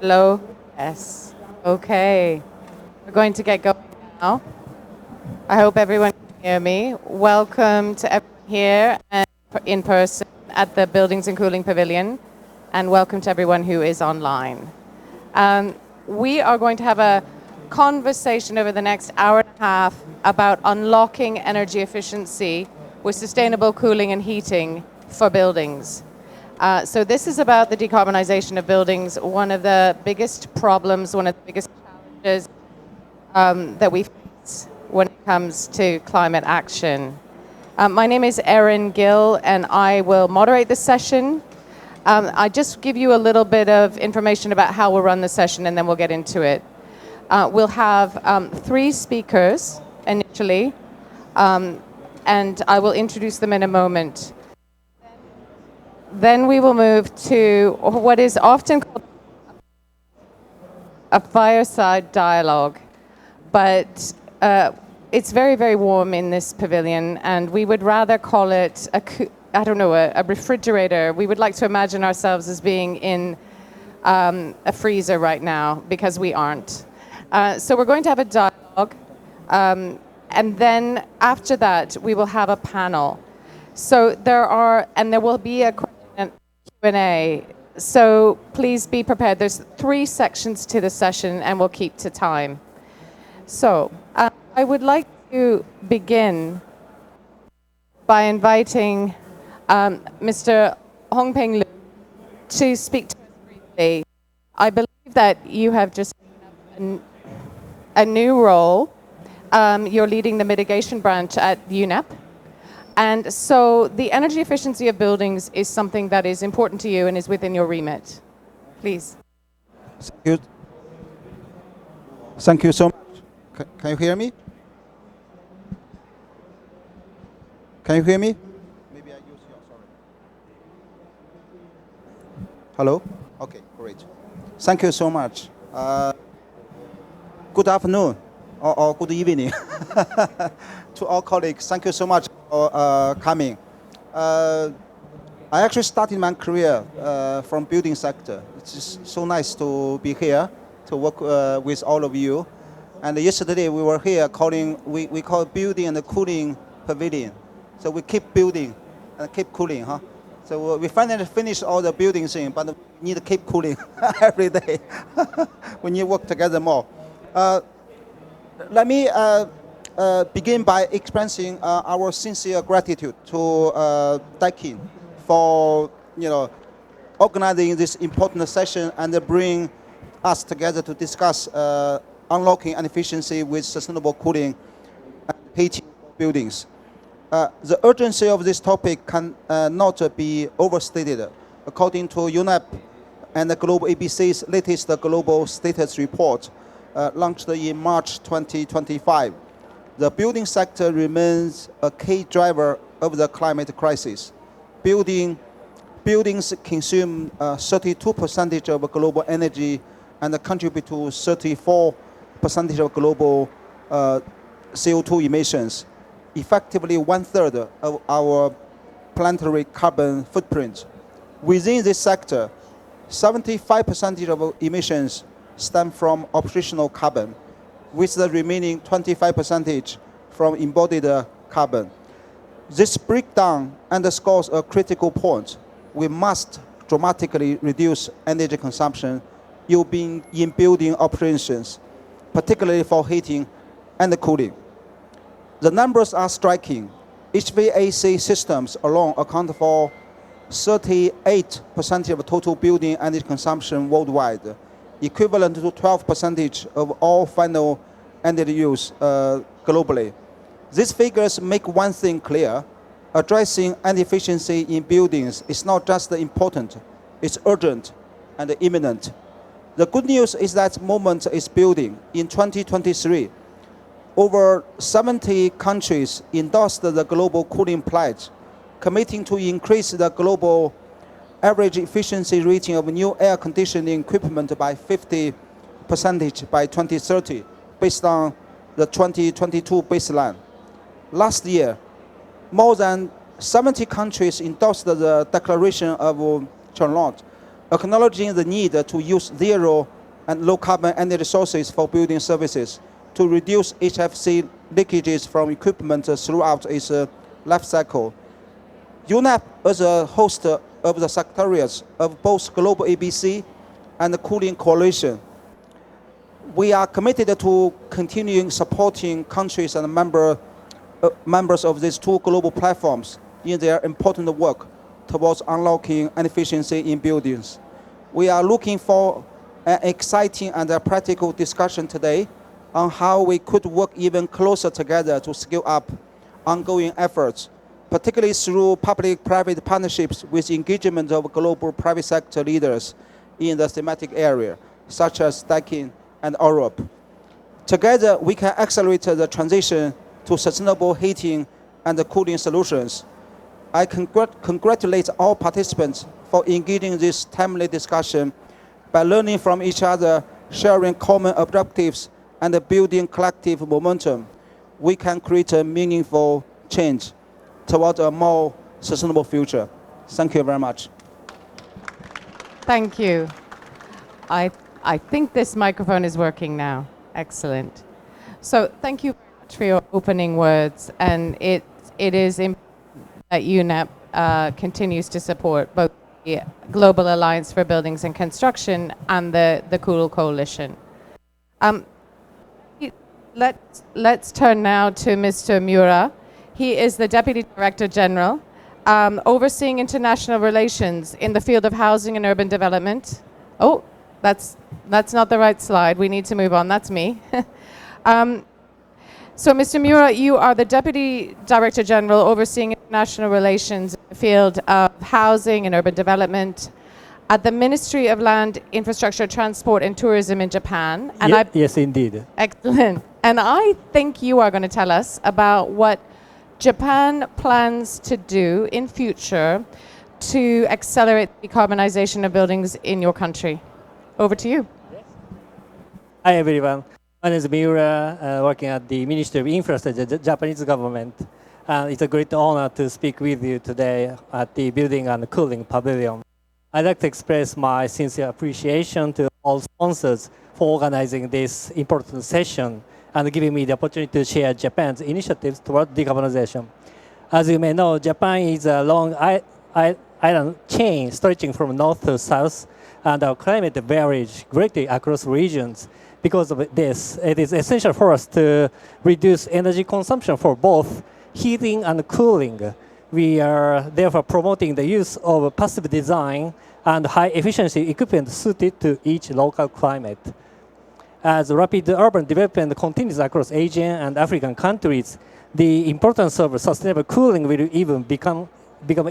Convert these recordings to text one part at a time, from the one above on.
Hello? Yes. Okay. We're going to get going now. I hope everyone can hear me. Welcome to everyone here and in person at the Buildings and Cooling Pavilion, and welcome to everyone who is online. We are going to have a conversation over the next hour and a half about unlocking energy efficiency with sustainable cooling and heating for buildings. So this is about the decarbonisation of buildings, one of the biggest problems, one of the biggest challenges that we face when it comes to climate action. My name is Erin Gill, and I will moderate this session. I just give you a little bit of information about how we'll run the session, and then we'll get into it. We'll have 3 speakers initially, and I will introduce them in a moment. Then we will move to what is often called a fireside dialogue, but it's very, very warm in this pavilion, and we would rather call it a refrigerator. We would like to imagine ourselves as being in a freezer right now, because we aren't. So we're going to have a dialogue, and then after that, we will have a panel. So there will be a Q&A. So please be prepared. There's 3 sections to the session, and we'll keep to time. So I would like to begin by inviting Mr. Hongpeng Lu to speak to us briefly. I believe that you have just a new role. You're leading the mitigation branch at UNEP. And so the energy efficiency of buildings is something that is important to you and is within your remit. Please. Thank you. Thank you so much. Can you hear me? Can you hear me? Maybe I use your, sorry. Hello? Okay, great. Thank you so much. Good afternoon or good evening to all colleagues. Thank you so much for coming. I actually started my career from building sector. It's just so nice to be here to work with all of you. And yesterday we were here we call building and cooling pavilion. So we keep building and keep cooling, huh? So we finally finished all the building thing, but we need to keep cooling every day. We need to work together more. Let me begin by expressing our sincere gratitude to Daikin for organizing this important session and bring us together to discuss unlocking and efficiency with sustainable cooling and heating buildings. The urgency of this topic can not be overstated. According to UNEP and the Global ABC's latest global status report, launched in March 2025, the building sector remains a key driver of the climate crisis. Buildings consume 32% of global energy and contribute to 34% of global CO2 emissions, effectively 1/3 of our planetary carbon footprint. Within this sector, 75% of emissions stem from operational carbon, with the remaining 25% from embodied carbon. This breakdown underscores a critical point. We must dramatically reduce energy consumption in building operations, particularly for heating and cooling. The numbers are striking. HVAC systems alone account for 38% of total building energy consumption worldwide, equivalent to 12% of all final energy use globally. These figures make one thing clear: addressing energy efficiency in buildings is not just important, it's urgent and imminent. The good news is that moment is building. In 2023, over 70 countries endorsed the Global Cooling Pledge, committing to increase the global average efficiency rating of new air conditioning equipment by 50% by 2030, based on the 2022 baseline. Last year, more than 70 countries endorsed the Declaration of Charlotte, acknowledging the need to use zero and low carbon energy sources for building services to reduce HFC leakages from equipment throughout its life cycle. UNEP, as a host of the secretariats of both Global ABC and the Cooling Coalition, we are committed to continuing supporting countries and members of these two global platforms in their important work towards unlocking efficiency in buildings. We are looking for an exciting and a practical discussion today on how we could work even closer together to scale up ongoing efforts, particularly through public-private partnerships with engagement of global private sector leaders in the thematic area, such as Daikin and Arup. Together, we can accelerate the transition to sustainable heating and cooling solutions. I congratulate all participants for engaging this timely discussion by learning from each other, sharing common objectives, and building collective momentum. We can create a meaningful change toward a more sustainable future. Thank you very much. Thank you. I think this microphone is working now. Excellent. So thank you very much for your opening words. And it is important that UNEP continues to support both the Global Alliance for Buildings and Construction and the Cool Coalition. Let's turn now to Mr. Miura. He is the Deputy Director General, overseeing international relations in the field of housing and urban development. Oh, that's not the right slide. We need to move on. That's me. So, Mr. Miura, you are the Deputy Director General overseeing international relations in the field of housing and urban development at the Ministry of Land, Infrastructure, Transport and Tourism in Japan. And yes, indeed. Excellent. And I think you are going to tell us about what Japan plans to do in future to accelerate the decarbonization of buildings in your country. Over to you. Hi, everyone. My name is Miura, working at the Ministry of Infrastructure, the Japanese government. It's a great honor to speak with you today at the Building and Cooling Pavilion. I'd like to express my sincere appreciation to all sponsors for organizing this important session and giving me the opportunity to share Japan's initiatives toward decarbonization. As you may know, Japan is a long island chain stretching from north to south, and our climate varies greatly across regions. Because of this, it is essential for us to reduce energy consumption for both heating and cooling. We are therefore promoting the use of passive design and high-efficiency equipment suited to each local climate. As rapid urban development continues across Asian and African countries, the importance of sustainable cooling will become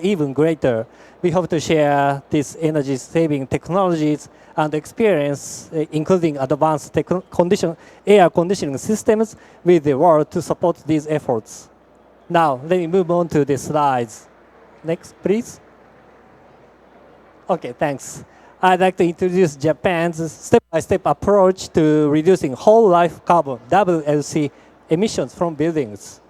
even greater. We hope to share these energy-saving technologies and experience, including advanced air conditioning systems, with the world to support these efforts. Now, let me move on to the slides. Next, please. Okay, thanks. I'd like to introduce Japan's step-by-step approach to reducing whole life carbon, WLC, emissions from buildings.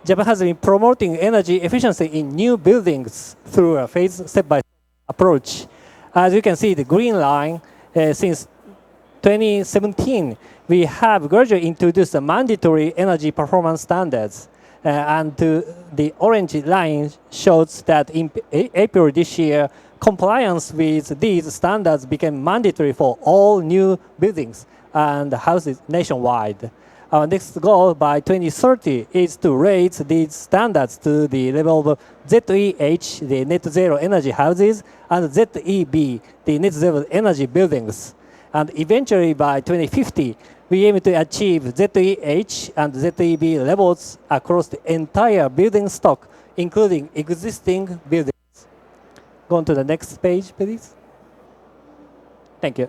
Japan has been promoting energy efficiency in new buildings through a phased step-by-step approach. As you can see, the green line, since 2017, we have gradually introduced the mandatory energy performance standards. And the orange line shows that in April this year, compliance with these standards became mandatory for all new buildings and houses nationwide. Our next goal by 2030 is to raise these standards to the level of ZEH, the net zero energy houses, and ZEB, the net zero energy buildings. And eventually by 2050, we aim to achieve ZEH and ZEB levels across the entire building stock, including existing buildings. Go on to the next page, please. Thank you.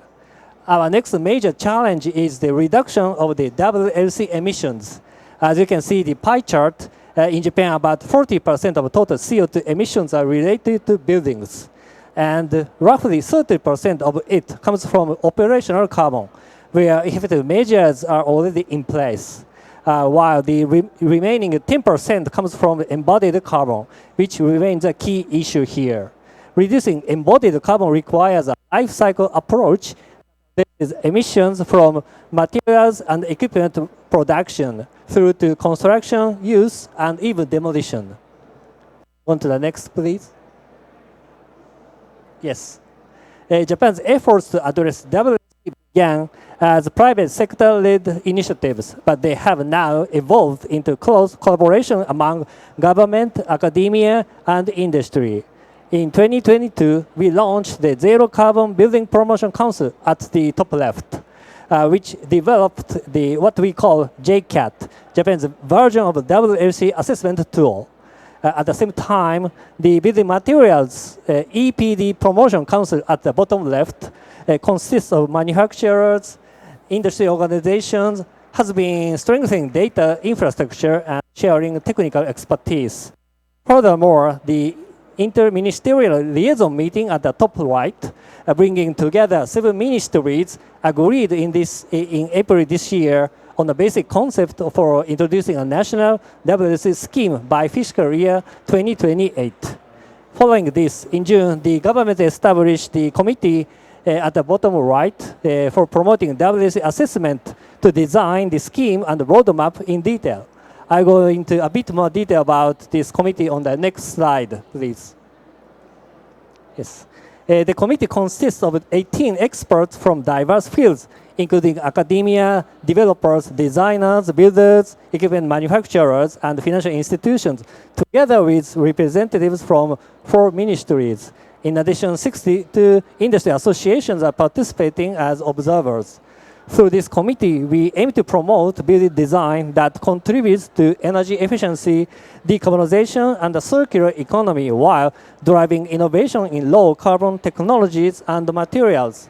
Our next major challenge is the reduction of the WLC emissions. As you can see the pie chart, in Japan, about 40% of total CO2 emissions are related to buildings. And roughly 30% of it comes from operational carbon, where effective measures are already in place, while the remaining 10% comes from embodied carbon, which remains a key issue here. reducing embodied carbon requires a life cycle approach that is emissions from materials and equipment production through to construction, use, and even demolition. On to the next, please. Yes. Japan's efforts to address WLC began as private sector-led initiatives, but they have now evolved into close collaboration among government, academia, and industry. In 2022, we launched the Zero Carbon Building Promotion Council at the top left, which developed what we call JCAT, Japan's version of the WLC assessment tool. At the same time, the Building Materials EPD Promotion Council at the bottom left consists of manufacturers, industry organizations, has been strengthening data infrastructure and sharing technical expertise. Furthermore, the interministerial liaison meeting at the top right, bringing together 7 ministries, agreed in April this year on the basic concept for introducing a national WLC scheme by fiscal year 2028. Following this, in June, the government established the committee at the bottom right for promoting WLC assessment to design the scheme and the roadmap in detail. I'll go into a bit more detail about this committee on the next slide, please. Yes. The committee consists of 18 experts from diverse fields, including academia, developers, designers, builders, equipment manufacturers, and financial institutions, together with representatives from 4 ministries. In addition, 62 industry associations are participating as observers. Through this committee, we aim to promote building design that contributes to energy efficiency, decarbonisation, and the circular economy while driving innovation in low carbon technologies and materials.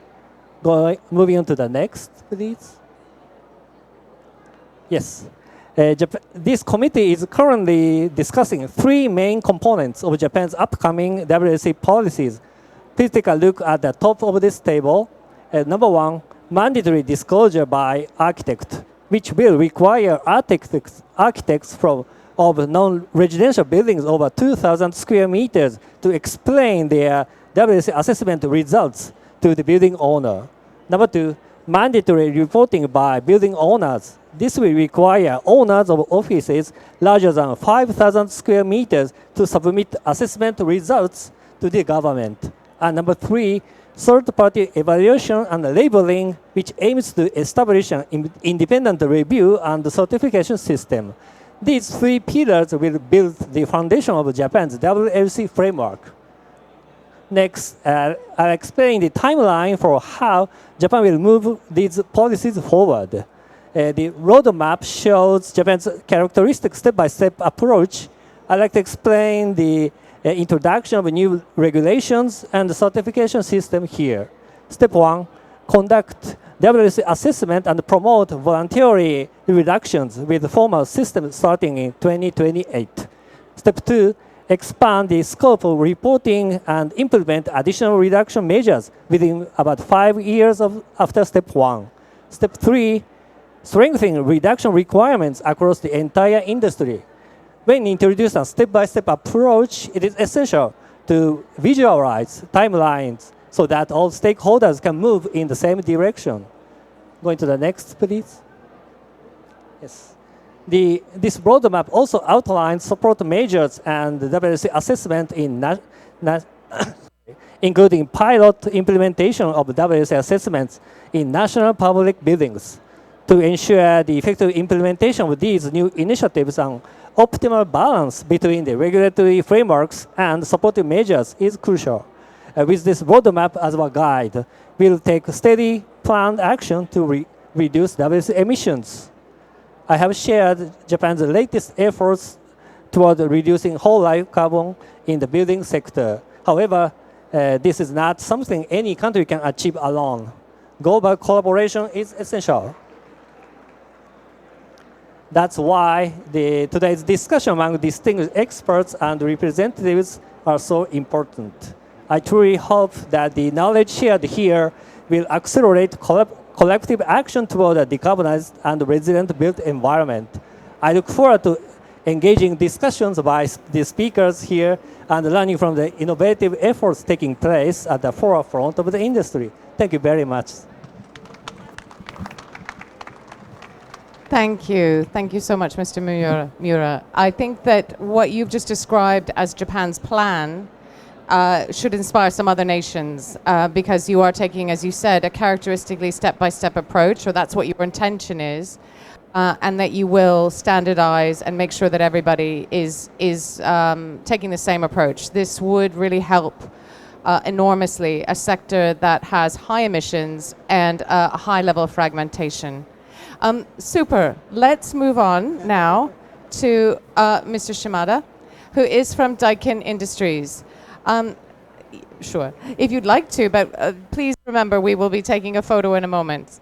Moving on to the next, please. Yes. This committee is currently discussing 3 main components of Japan's upcoming WLC policies. Please take a look at the top of this table. Number 1, mandatory disclosure by architect, which will require architects of non-residential buildings over 2,000 square meters to explain their WLC assessment results to the building owner. Number 2, mandatory reporting by building owners. This will require owners of offices larger than 5,000 square meters to submit assessment results to the government. And number 3, third-party evaluation and labeling, which aims to establish an independent review and certification system. These 3 pillars will build the foundation of Japan's WLC framework. Next, I'll explain the timeline for how Japan will move these policies forward. The roadmap shows Japan's characteristic step-by-step approach. I'd like to explain the introduction of new regulations and the certification system here. Step 1, conduct WLC assessment and promote voluntary reductions with formal system starting in 2028. Step 2, expand the scope of reporting and implement additional reduction measures within about 5 years after step 1. Step 3, strengthen reduction requirements across the entire industry. When introduced a step-by-step approach, it is essential to visualize timelines so that all stakeholders can move in the same direction. Going to the next, please. Yes. This roadmap also outlines support measures and WLC assessment including pilot implementation of WLC assessments in national public buildings. To ensure the effective implementation of these new initiatives and optimal balance between the regulatory frameworks and supportive measures is crucial. With this roadmap as our guide, we'll take steady, planned action to reduce WLC emissions. I have shared Japan's latest efforts toward reducing whole life carbon in the building sector. However, this is not something any country can achieve alone. Global collaboration is essential. That's why today's discussion among distinguished experts and representatives are so important. I truly hope that the knowledge shared here will accelerate collective action toward a decarbonized and resilient built environment. I look forward to engaging discussions by the speakers here and learning from the innovative efforts taking place at the forefront of the industry. Thank you very much. Thank you. Thank you so much, Mr. Miura. I think that what you've just described as Japan's plan should inspire some other nations because you are taking, as you said, a characteristically step-by-step approach, or that's what your intention is, and that you will standardize and make sure that everybody is taking the same approach. This would really help enormously a sector that has high emissions and a high level of fragmentation. Super. Let's move on now to Mr. Shimada, who is from Daikin Industries. Sure, if you'd like to, but please remember we will be taking a photo in a moment.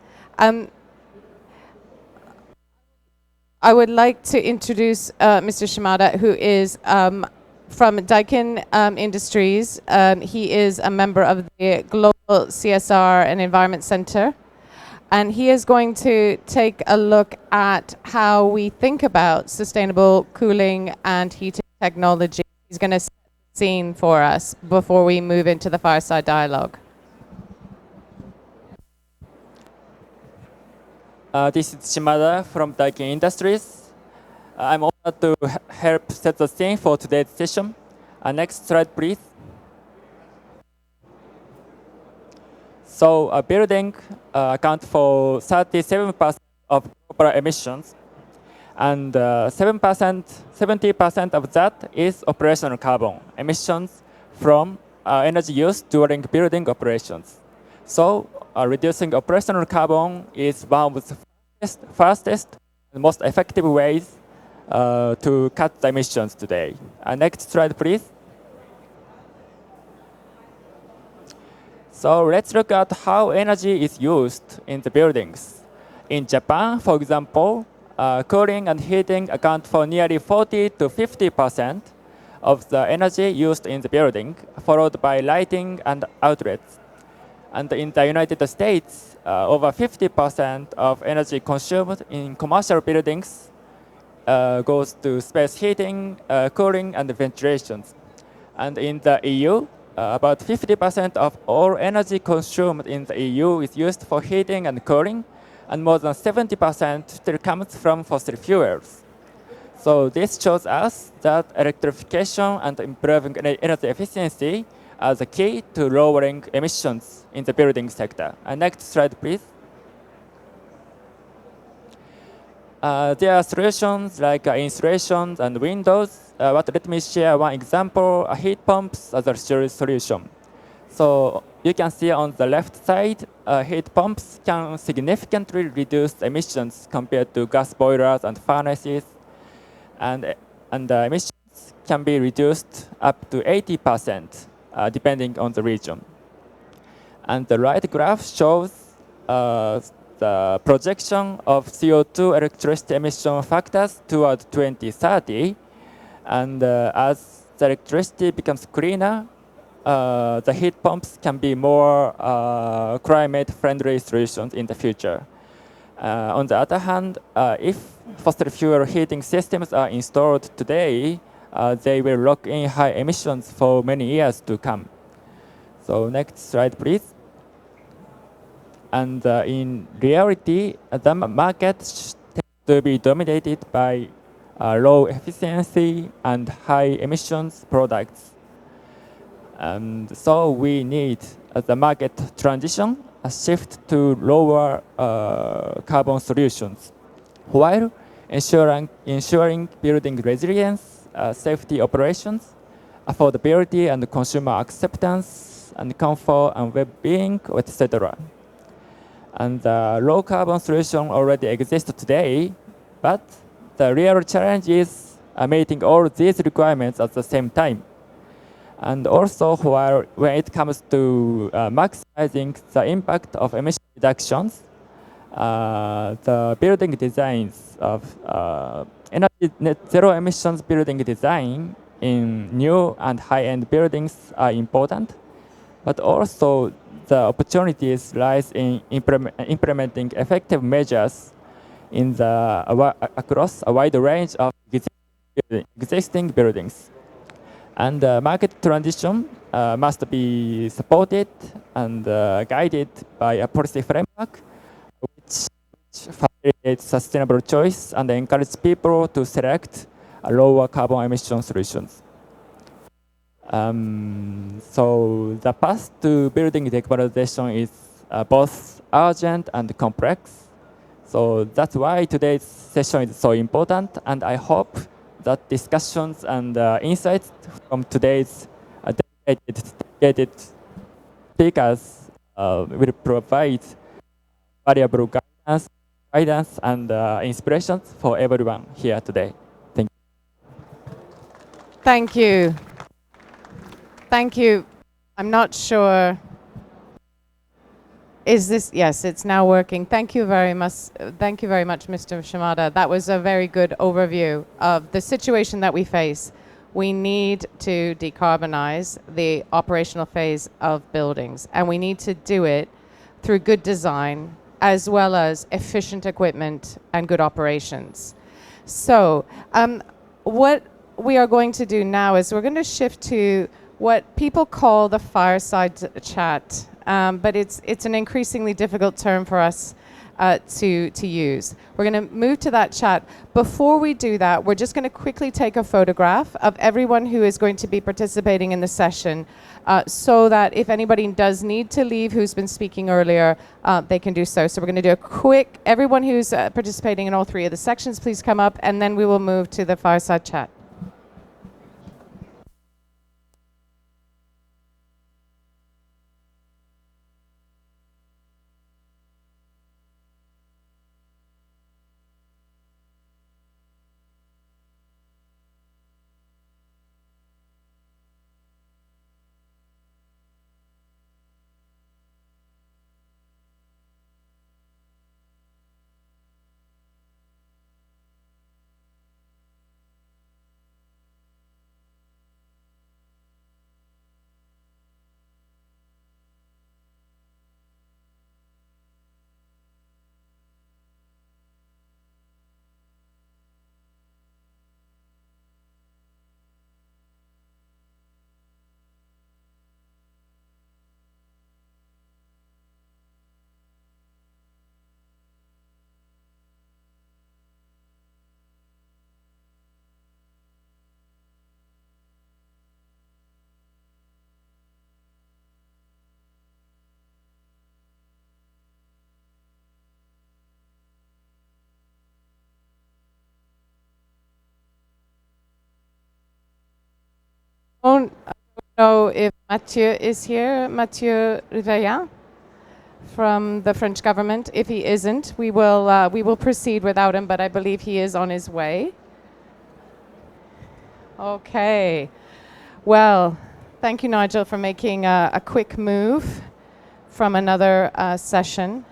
I would like to introduce Mr. Shimada, who is from Daikin Industries. He is a member of the Global CSR and Environment Center. And he is going to take a look at how we think about sustainable cooling and heating technology. He's going to set the scene for us before we move into the fireside dialogue. This is Shimada from Daikin Industries. I'm honored to help set the scene for today's session. Next slide, please. So a building accounts for 37% of global emissions, and 70% of that is operational carbon emissions from energy use during building operations. So reducing operational carbon is one of the fastest and most effective ways to cut the emissions today. Next slide, please. So let's look at how energy is used in the buildings. In Japan, for example, cooling and heating account for nearly 40 to 50% of the energy used in the building, followed by lighting and outlets. And in the United States, over 50% of energy consumed in commercial buildings goes to space heating, cooling, and ventilation. And in the EU, about 50% of all energy consumed in the EU is used for heating and cooling, and more than 70% still comes from fossil fuels. So this shows us that electrification and improving energy efficiency are the key to lowering emissions in the building sector. Next slide, please. There are solutions like insulation and windows. But let me share one example, heat pumps as a solution. So you can see on the left side, heat pumps can significantly reduce emissions compared to gas boilers and furnaces. And the emissions can be reduced up to 80%, depending on the region. And the right graph shows the projection of CO2 electricity emission factors toward 2030. And as the electricity becomes cleaner, the heat pumps can be more climate-friendly solutions in the future. On the other hand, if fossil fuel heating systems are installed today, they will lock in high emissions for many years to come. So next slide, please. And in reality, the market tends to be dominated by low efficiency and high emissions products. And so we need the market transition, a shift to lower carbon solutions, while ensuring building resilience, safety operations, affordability and consumer acceptance, and comfort and well-being, etc. And the low carbon solution already exists today, but the real challenge is meeting all these requirements at the same time. And also, when it comes to maximizing the impact of emission reductions, the building designs of energy net zero emissions building design in new and high-end buildings are important, but also the opportunities lies in implementing effective measures in across a wide range of existing buildings. And market transition must be supported and guided by a policy framework which facilitates sustainable choice and encourages people to select lower carbon emission solutions. So the path to building decarbonization is both urgent and complex. So that's why today's session is so important, and I hope that discussions and insights from today's dedicated speakers will provide valuable guidance and inspirations for everyone here today. Thank you. Thank you. Thank you. I'm not sure. Is this? Yes, it's now working. Thank you very much. Thank you very much, Mr. Shimada. That was a very good overview of the situation that we face. We need to decarbonize the operational phase of buildings, and we need to do it through good design as well as efficient equipment and good operations. So what we are going to do now is we're going to shift to what people call the fireside chat. But it's an increasingly difficult term for us to use. We're going to move to that chat. Before we do that, we're just going to quickly take a photograph of everyone who is going to be participating in the session so that if anybody does need to leave who's been speaking earlier, they can do so. So we're going to do a quick, everyone who's participating in all three of the sections, please come up, and then we will move to the fireside chat. I don't know if Mathieu is here, Mathieu Rivaillant from the French government. If he isn't, we will proceed without him, but I believe he is on his way. Okay. Well, thank you, Nigel, for making a quick move from another session.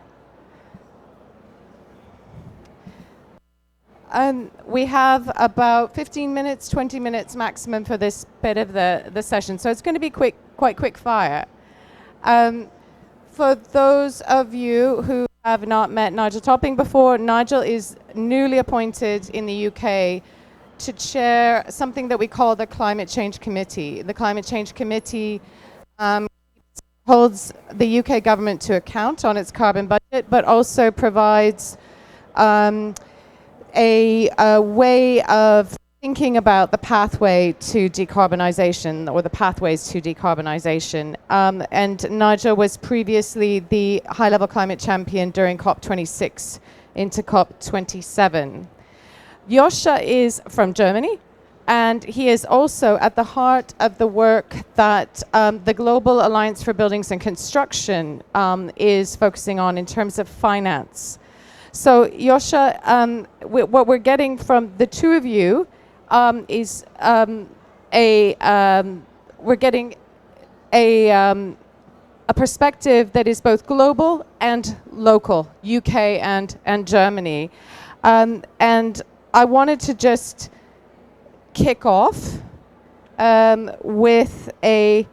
We have about 15 minutes, 20 minutes maximum for this bit of the session. So it's going to be quite quick fire. For those of you who have not met Nigel Topping before, Nigel is newly appointed in the UK to chair something that we call the Climate Change Committee. The Climate Change Committee holds the UK government to account on its carbon budget, but also provides a way of thinking about the pathway to decarbonisation, or the pathways to decarbonisation. And Nigel was previously the high-level climate champion during COP26 into COP27. Joscha is from Germany, and he is also at the heart of the work that the Global Alliance for Buildings and Construction is focusing on in terms of finance. So Joscha, what we're getting from the two of you is we're getting a perspective that is both global and local, UK and Germany. And I wanted to just kick off with a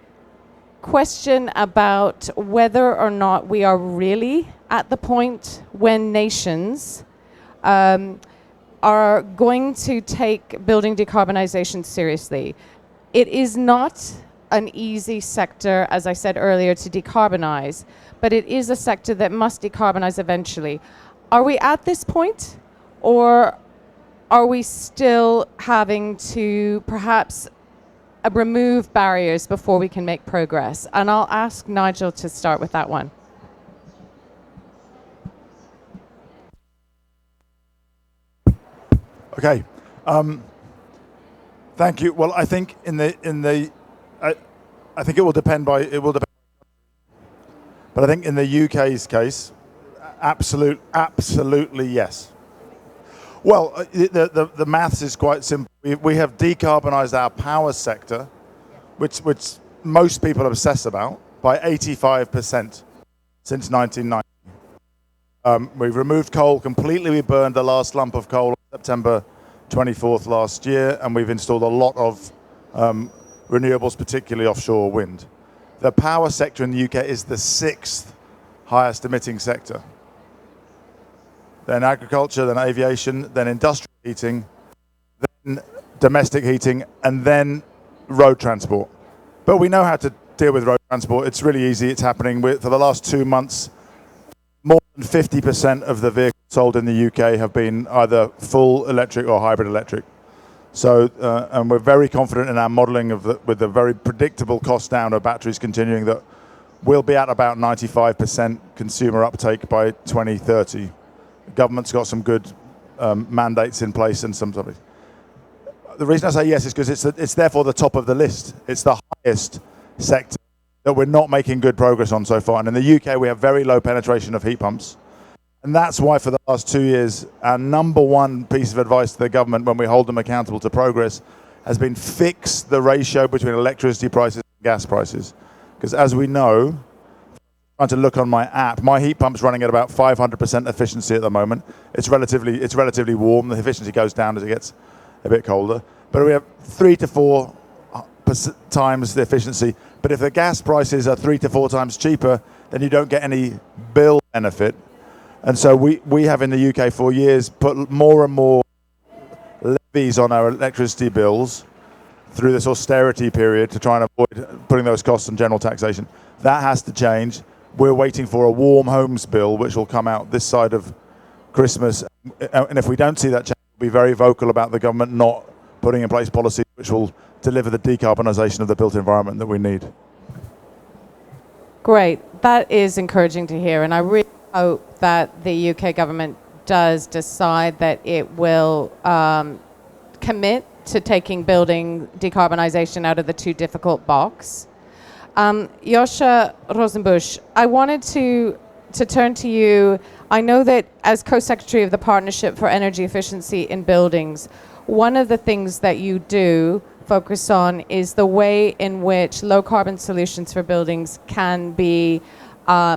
question about whether or not we are really at the point when nations are going to take building decarbonisation seriously. It is not an easy sector, as I said earlier, to decarbonise, but it is a sector that must decarbonise eventually. Are we at this point, or are we still having to perhaps remove barriers before we can make progress? And I'll ask Nigel to start with that one. Okay, thank you. Well, I think I think it will depend. But I think in the UK's case, absolutely yes. Well, the maths is quite simple. We have decarbonised our power sector, which most people obsess about, by 85% since 1990. We've removed coal completely. We burned the last lump of coal on September 24th last year, and we've installed a lot of renewables, particularly offshore wind. The power sector in the UK is the 6th highest emitting sector. Then agriculture, then aviation, then industrial heating, then domestic heating, and then road transport. But we know how to deal with road transport. It's really easy. It's happening. For the last 2 months, more than 50% of the vehicles sold in the UK have been either full electric or hybrid electric. So, and we're very confident in our modelling with the very predictable cost down of batteries continuing, that we'll be at about 95% consumer uptake by 2030. The government's got some good mandates in place and some. The reason I say yes is because it's therefore the top of the list. It's the highest sector that we're not making good progress on so far. And in the UK, we have very low penetration of heat pumps. And that's why for the last 2 years, our number one piece of advice to the government when we hold them accountable to progress has been fix the ratio between electricity prices and gas prices. Because as we know, trying to look on my app, my heat pump's running at about 500% efficiency at the moment. It's relatively warm. The efficiency goes down as it gets a bit colder. But we have 3 to 4 times the efficiency. But if the gas prices are 3 to 4 times cheaper, then you don't get any bill benefit. And so we have in the UK for years put more and more levies on our electricity bills through this austerity period to try and avoid putting those costs on general taxation. That has to change. We're waiting for a warm homes bill, which will come out this side of Christmas. And if we don't see that change, we'll be very vocal about the government not putting in place policies which will deliver the decarbonisation of the built environment that we need. Great. That is encouraging to hear. And I really hope that the UK government does decide that it will commit to taking building decarbonisation out of the too difficult box. Joscha Rosenbusch, I wanted to turn to you. I know that as co-secretary of the Partnership for Energy Efficiency in Buildings, one of the things that you do focus on is the way in which low carbon solutions for buildings can be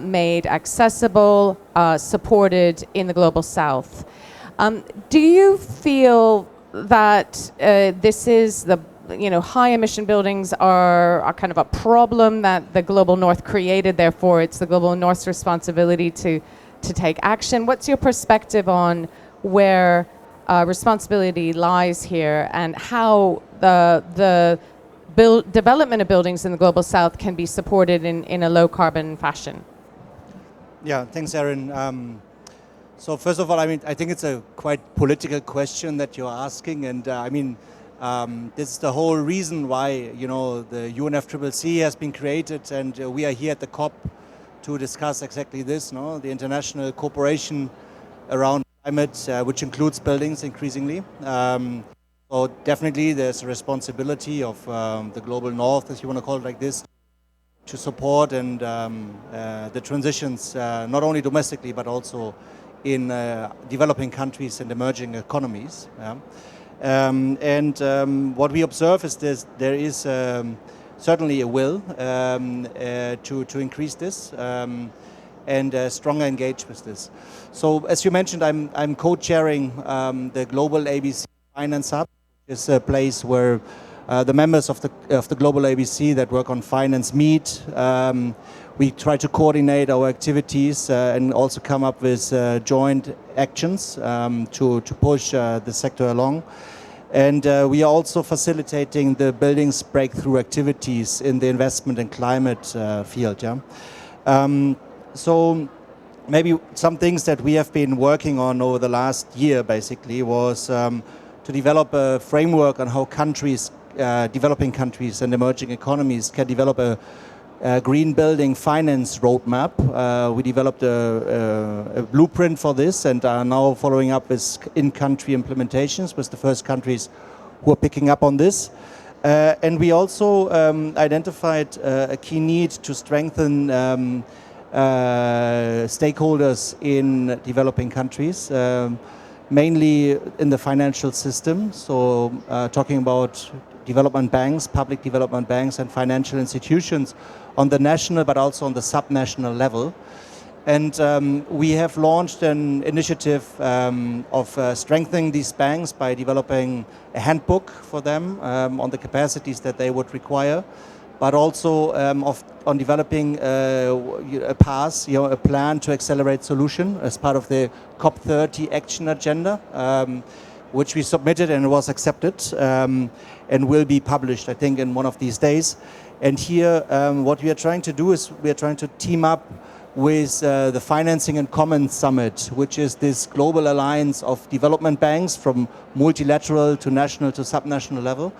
made accessible, supported in the Global South. Do you feel that this is the high emission buildings are kind of a problem that the Global North created, therefore it's the Global North's responsibility to take action? What's your perspective on where responsibility lies here and how the development of buildings in the Global South can be supported in a low carbon fashion? Yeah, thanks, Erin. So first of all, I think it's a quite political question that you're asking, and this is the whole reason why the UNFCCC has been created, and we are here at the COP to discuss exactly this. No, the international cooperation around climate, which includes buildings increasingly. So definitely, there's a responsibility of the Global North, as you want to call it like this, to support and the transitions, not only domestically but also in developing countries and emerging economies. What we observe is there is certainly a will to increase this and stronger engage with this. So as you mentioned, I'm co-chairing the Global ABC Finance Hub. It's a place where The members of the global ABC that work on finance meet. We try to coordinate our activities and also come up with joint actions to push the sector along. And we are also facilitating the buildings breakthrough activities in the investment and climate field. Yeah? So maybe some things that we have been working on over the last year basically was to develop a framework on how countries, developing countries and emerging economies can develop a green building finance roadmap. We developed a blueprint for this and are now following up with in-country implementations with the first countries who are picking up on this. And we also identified a key need to strengthen stakeholders in developing countries, mainly in the financial system. So talking about development banks, public development banks and financial institutions on the national but also on the subnational level. And we have launched an initiative of strengthening these banks by developing a handbook for them on the capacities that they would require, but also on developing a path, a plan to accelerate solution as part of the COP30 action agenda, which we submitted and was accepted and will be published, I think, in one of these days. And here, what we are trying to do is we are trying to team up with the Financing in Commons Summit, which is this global alliance of development banks from multilateral to national to subnational level,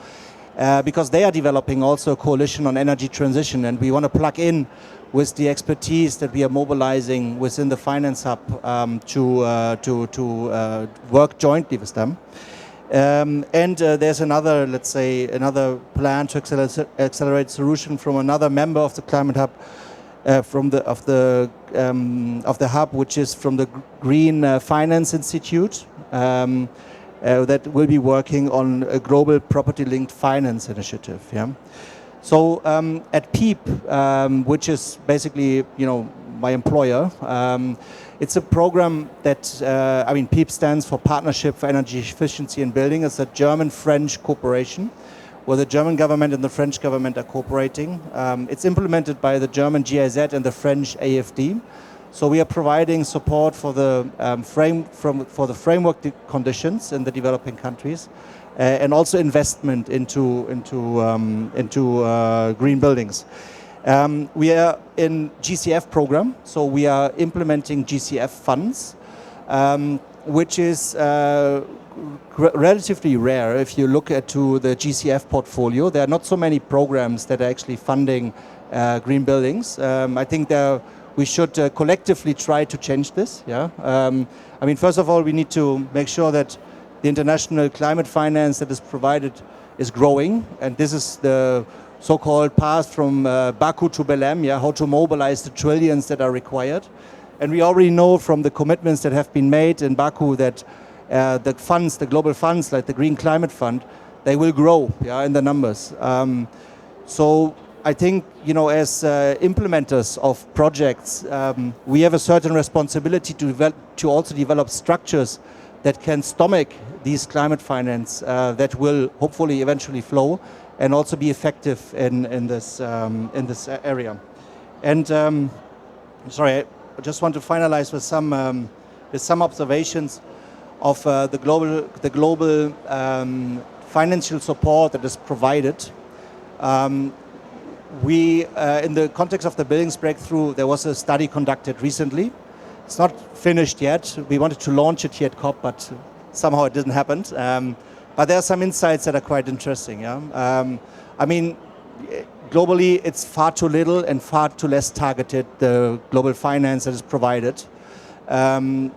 because they are developing also a coalition on energy transition, and we want to plug in with the expertise that we are mobilizing within the Finance Hub to work jointly with them. And there's another, let's say, another plan to accelerate solution from another member of the Climate Hub, of the hub, which is from the Green Finance Institute, that will be working on a global property-linked finance initiative. Yeah. So at PEEP, which is basically, my employer, it's a program that, PEEP stands for Partnership for Energy Efficiency in Building. It's a German-French cooperation where the German government and the French government are cooperating. It's implemented by the German GIZ and the French AFD. So we are providing support for the framework conditions in the developing countries, and also investment into green buildings. We are in GCF program, so we are implementing GCF funds, which is relatively rare. If you look to the GCF portfolio, there are not so many programs that are actually funding green buildings. I think we should collectively try to change this. Yeah. First of all, we need to make sure that the international climate finance that is provided is growing, and this is the so-called path from Baku to Belém, how to mobilize the trillions that are required. And we already know from the commitments that have been made in Baku that the funds, the global funds like the Green Climate Fund, they will grow in the numbers. So I think, as implementers of projects, we have a certain responsibility to also develop structures that can stomach these climate finance that will hopefully eventually flow and also be effective in this area. And sorry, I just want to finalize with some observations of the global financial support that is provided. We, in the context of the Buildings Breakthrough, there was a study conducted recently. It's not finished yet. We wanted to launch it here at COP, but somehow it didn't happen. But there are some insights that are quite interesting. Yeah? Globally, it's far too little and far too less targeted, the global finance that is provided.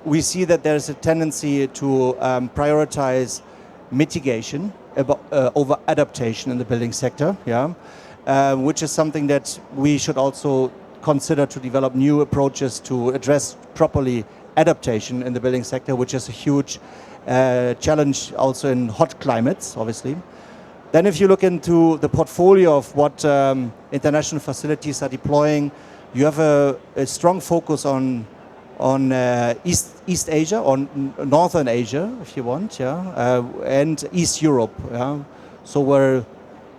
We see that there's a tendency to prioritize mitigation over adaptation in the building sector, which is something that we should also consider to develop new approaches to address properly adaptation in the building sector, which is a huge challenge also in hot climates, obviously. Then if you look into the portfolio of what international facilities are deploying, you have a strong focus on East Asia, on Northern Asia, if you want, and East Europe. So where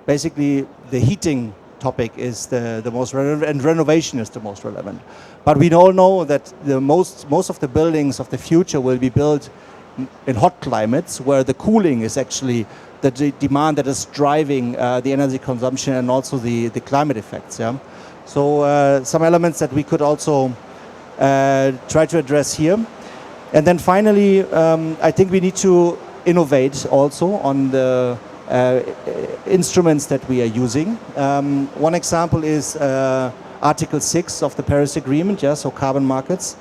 basically the heating topic is the most relevant, and renovation is the most relevant. But we all know that most of the buildings of the future will be built in hot climates, where the cooling is actually the demand that is driving the energy consumption and also the climate effects. Yeah? So some elements that we could also try to address here. And then finally, I think we need to innovate also on the instruments that we are using. One example is Article 6 of the Paris Agreement, yeah, so carbon markets.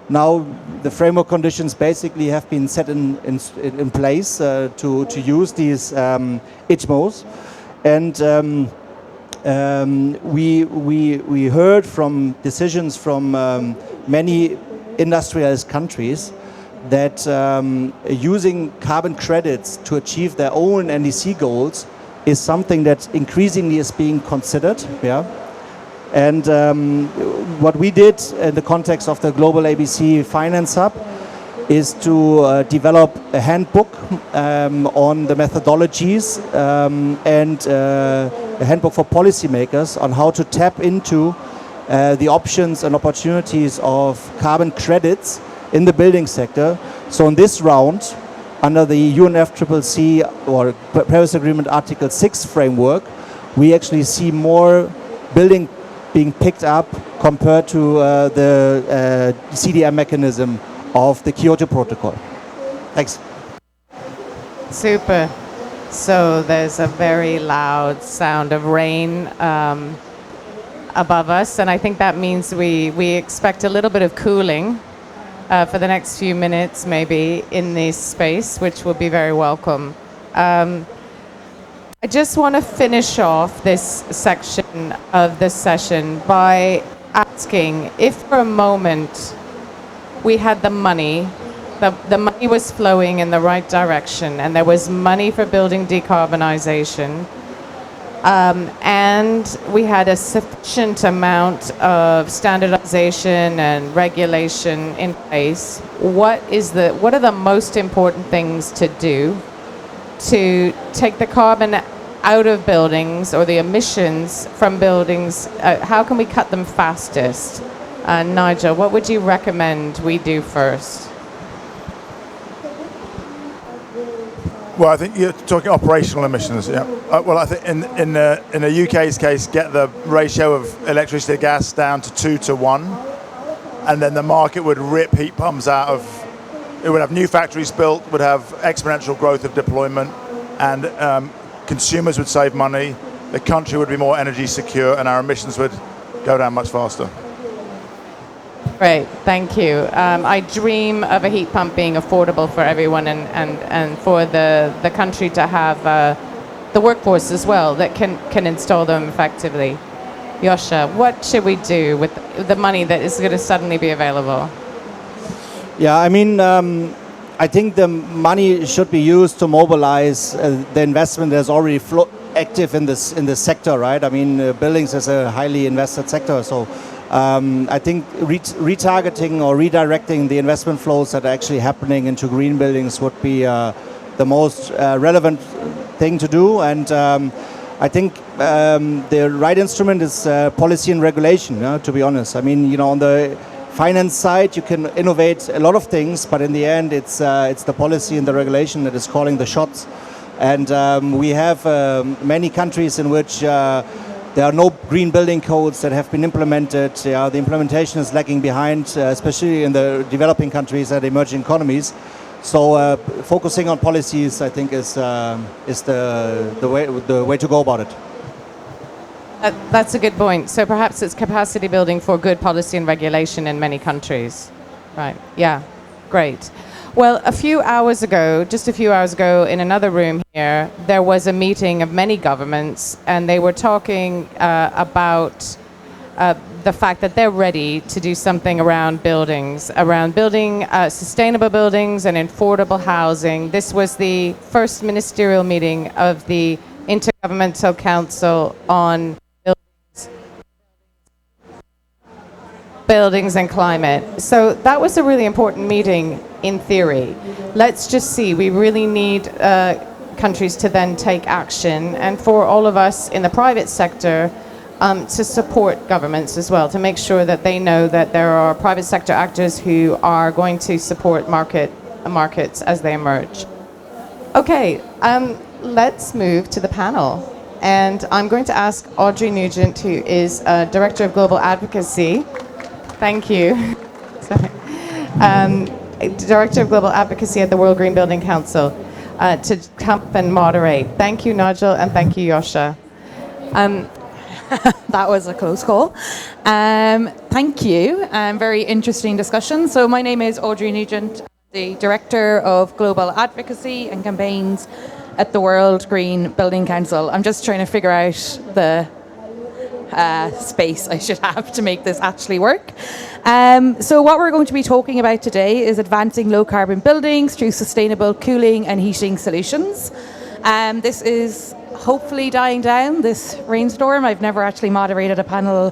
Now the framework conditions basically have been set in place to use these ITMOs. And we heard from decisions from many industrialized countries that using carbon credits to achieve their own NDC goals is something that increasingly is being considered. Yeah. And what we did in the context of the Global ABC Finance Hub is to develop a handbook on the methodologies and a handbook for policymakers on how to tap into the options and opportunities of carbon credits in the building sector. So in this round, under the UNFCCC or Paris Agreement Article 6 framework, we actually see more building being picked up compared to the CDM mechanism of the Kyoto Protocol. Thanks. Super. So there's a very loud sound of rain above us, and I think that means we expect a little bit of cooling for the next few minutes, maybe, in this space, which will be very welcome. I just want to finish off this section of this session by asking if for a moment we had the money, the money was flowing in the right direction, and there was money for building decarbonization, and we had a sufficient amount of standardization and regulation in place, what are the most important things to do to take the carbon out of buildings or the emissions from buildings? How can we cut them fastest? Nigel, what would you recommend we do first? Well, I think you're talking operational emissions. Yeah. Well, I think in the UK's case, get the ratio of electricity to gas down to 2 to 1, and then the market would rip heat pumps out of. It would have new factories built, would have exponential growth of deployment, and consumers would save money. The country would be more energy secure, and our emissions would go down much faster. Great, thank you. I dream of a heat pump being affordable for everyone, and for the country to have the workforce as well that can install them effectively. Yosha, what should we do with the money that is going to suddenly be available? Yeah, I mean, I think the money should be used to mobilize the investment that's already active in this sector, right? I mean, buildings is a highly invested sector, so I think retargeting or redirecting the investment flows that are actually happening into green buildings would be the most relevant thing to do. And I think the right instrument is policy and regulation, to be honest. I mean, on the finance side, you can innovate a lot of things, but in the end, it's the policy and the regulation that is calling the shots. And we have many countries in which there are no green building codes that have been implemented. The implementation is lagging behind, especially in the developing countries and emerging economies. So focusing on policies, I think, is the way to go about it. That's a good point. So perhaps it's capacity building for good policy and regulation in many countries. Right, yeah, great. Well, just a few hours ago, in another room here, there was a meeting of many governments, and they were talking about the fact that they're ready to do something around building sustainable buildings and affordable housing. This was the first ministerial meeting of the Intergovernmental Council on Buildings and Climate. So that was a really important meeting in theory. Let's just see, we really need countries to then take action, and for all of us in the private sector to support governments as well, to make sure that they know that there are private sector actors who are going to support markets as they emerge. Okay, let's move to the panel. And I'm going to ask Audrey Nugent, who is Director of Global Advocacy. Thank you. Sorry. Director of Global Advocacy at the World Green Building Council, to come and moderate. Thank you, Nigel, and thank you, Yosha. That was a close call. Thank you. Very interesting discussion. So my name is Audrey Nugent, the Director of Global Advocacy and Campaigns at the World Green Building Council. I'm just trying to figure out the space I should have to make this actually work. So what we're going to be talking about today is advancing low carbon buildings through sustainable cooling and heating solutions. This is hopefully dying down, this rainstorm. I've never actually moderated a panel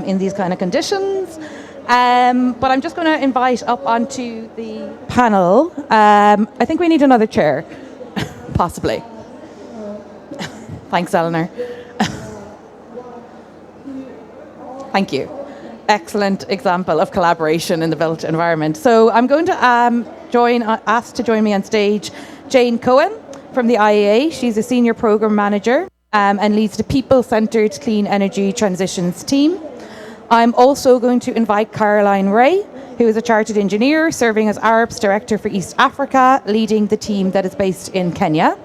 in these kind of conditions. But I'm just going to invite up onto the panel. I think we need another chair, possibly. Thanks, Eleanor. Thank you. Excellent example of collaboration in the built environment. So I'm going to ask to join me on stage Jane Cohen from the IEA. She's a senior program manager and leads the people-centered clean energy transitions team. I'm also going to invite Caroline Ray, who is a chartered engineer serving as Arup's director for East Africa, leading the team that is based in Kenya.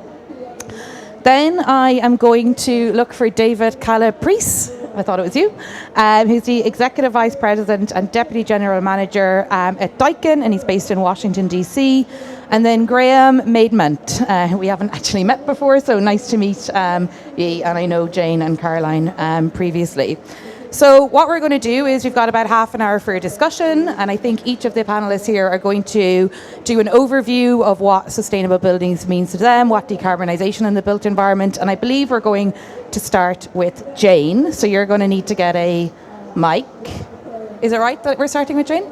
Then I am going to look for David Calabrese, I thought it was you, who's the Executive Vice President and Deputy General Manager at Daikin, and he's based in Washington, D.C. And then Graham Maidment, who we haven't actually met before, so nice to meet ye, and I know Jane and Caroline previously. So what we're going to do is we've got about half an hour for a discussion, and I think each of the panelists here are going to do an overview of what sustainable buildings means to them, what decarbonisation in the built environment, and I believe we're going to start with Jane. So you're going to need to get a mic. Is it right that we're starting with Jane?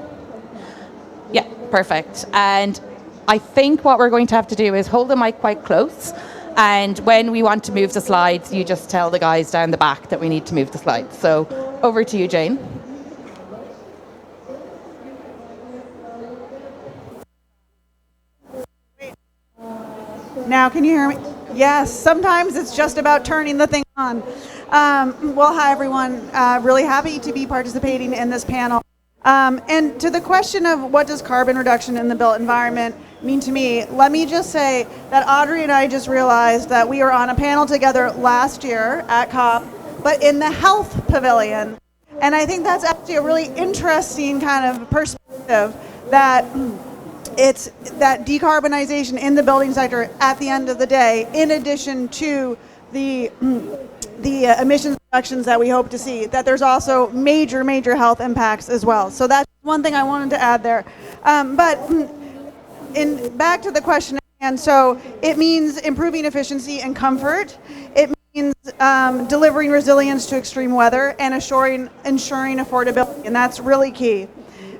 Yeah, perfect. And I think what we're going to have to do is hold the mic quite close, and when we want to move the slides, you just tell the guys down the back that we need to move the slides. So over to you, Jane. Now, can you hear me? Yes, sometimes it's just about turning the thing on. Well, hi, everyone. Really happy to be participating in this panel. And to the question of what does carbon reduction in the built environment mean to me, let me just say that Audrey and I just realized that we were on a panel together last year at COP, but in the health pavilion. And I think that's actually a really interesting kind of perspective, that it's that decarbonization in the building sector at the end of the day, in addition to the emissions reductions that we hope to see, that there's also major health impacts as well. So that's one thing I wanted to add there. But back to the question at hand, so it means improving efficiency and comfort. It means delivering resilience to extreme weather and ensuring affordability, and that's really key.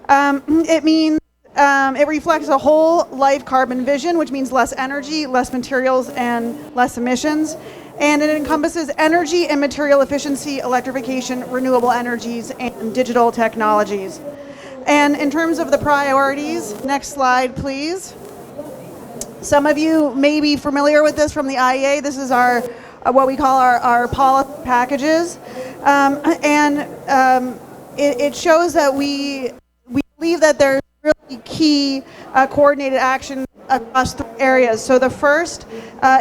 It means it reflects a whole life carbon vision, which means less energy, less materials, and less emissions. And it encompasses energy and material efficiency, electrification, renewable energies, and digital technologies. And in terms of the priorities, next slide, please. Some of you may be familiar with this from the IEA. This is our what we call our policy packages. It shows that we believe that there's really key coordinated action across 3 areas. So the first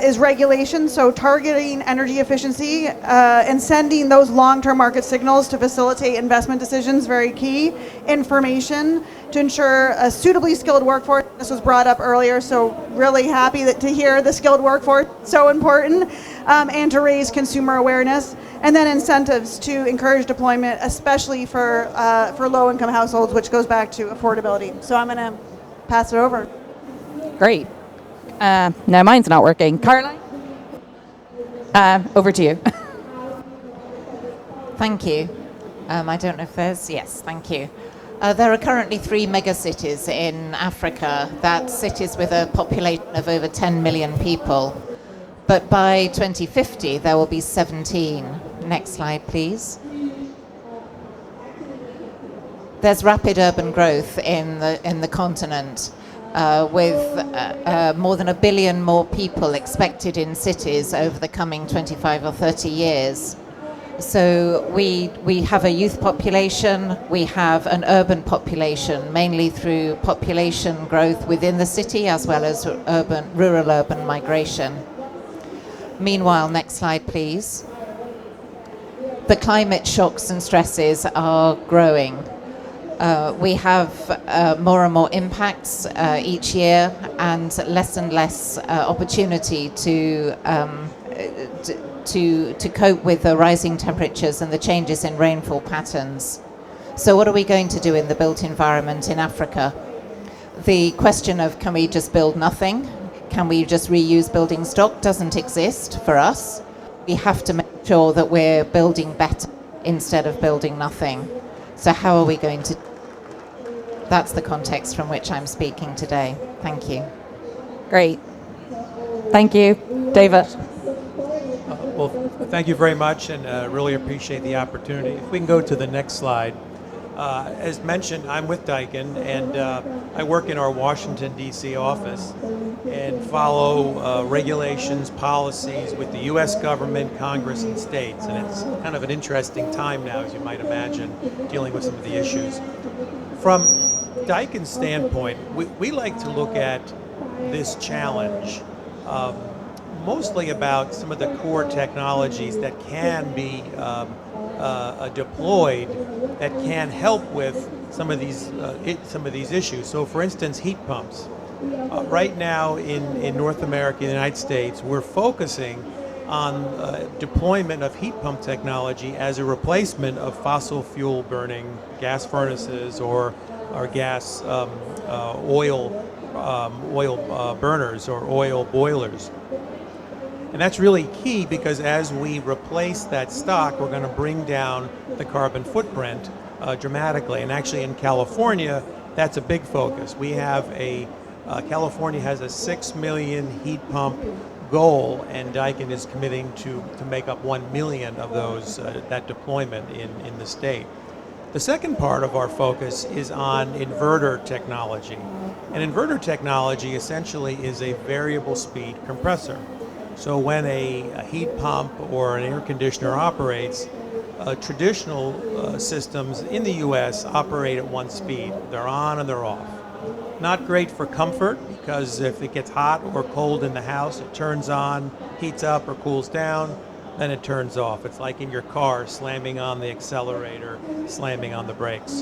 is regulation, so targeting energy efficiency and sending those long-term market signals to facilitate investment decisions, very key. Information to ensure a suitably skilled workforce. This was brought up earlier, so really happy to hear the skilled workforce, so important, and to raise consumer awareness. And then incentives to encourage deployment, especially for low-income households, which goes back to affordability. So I'm going to pass it over. Great. Now mine's not working. Caroline? Over to you. Thank you. I don't know if there's... Yes, thank you. There are currently 3 megacities in Africa. That's cities with a population of over 10 million people. But by 2050, there will be 17. Next slide, please. There's rapid urban growth in the continent, with more than 1 billion more people expected in cities over the coming 25 or 30 years. So we have a youth population, we have an urban population, mainly through population growth within the city as well as rural-urban migration. Meanwhile, next slide, please. The climate shocks and stresses are growing. We have more and more impacts each year and less opportunity to cope with the rising temperatures and the changes in rainfall patterns. So what are we going to do in the built environment in Africa? The question of can we just build nothing? Can we just reuse building stock doesn't exist for us. We have to make sure that we're building better instead of building nothing. So how are we going to? That's the context from which I'm speaking today. Thank you. Great. Thank you. David. Well, thank you very much, and really appreciate the opportunity. If we can go to the next slide. As mentioned, I'm with Daikin, and I work in our Washington, D.C. office and follow regulations, policies with the U.S. government, Congress, and states. And it's kind of an interesting time now, as you might imagine, dealing with some of the issues. From Daikin's standpoint, we like to look at this challenge mostly about some of the core technologies that can be deployed that can help with some of these issues. So, for instance, heat pumps. Right now in North America, in the United States, we're focusing on deployment of heat pump technology as a replacement of fossil fuel burning gas furnaces or gas oil burners or oil boilers. And that's really key because as we replace that stock, we're going to bring down the carbon footprint dramatically. And actually in California, that's a big focus. We have California has a 6 million heat pump goal, and Daikin is committing to make up 1 million of those, that deployment in the state. The second part of our focus is on inverter technology. And inverter technology essentially is a variable speed compressor. So when a heat pump or an air conditioner operates, traditional systems in the US operate at one speed. They're on and they're off. Not great for comfort because if it gets hot or cold in the house, it turns on, heats up or cools down, then it turns off. It's like in your car, slamming on the accelerator, slamming on the brakes.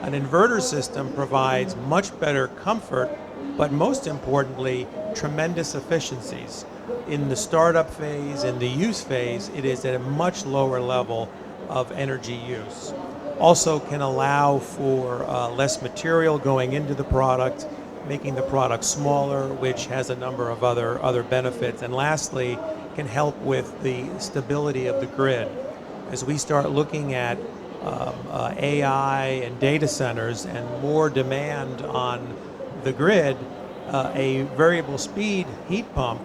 An inverter system provides much better comfort, but most importantly, tremendous efficiencies. In the startup phase, in the use phase, it is at a much lower level of energy use. Also can allow for less material going into the product, making the product smaller, which has a number of other benefits. And lastly, can help with the stability of the grid. As we start looking at AI and data centers and more demand on the grid, a variable speed heat pump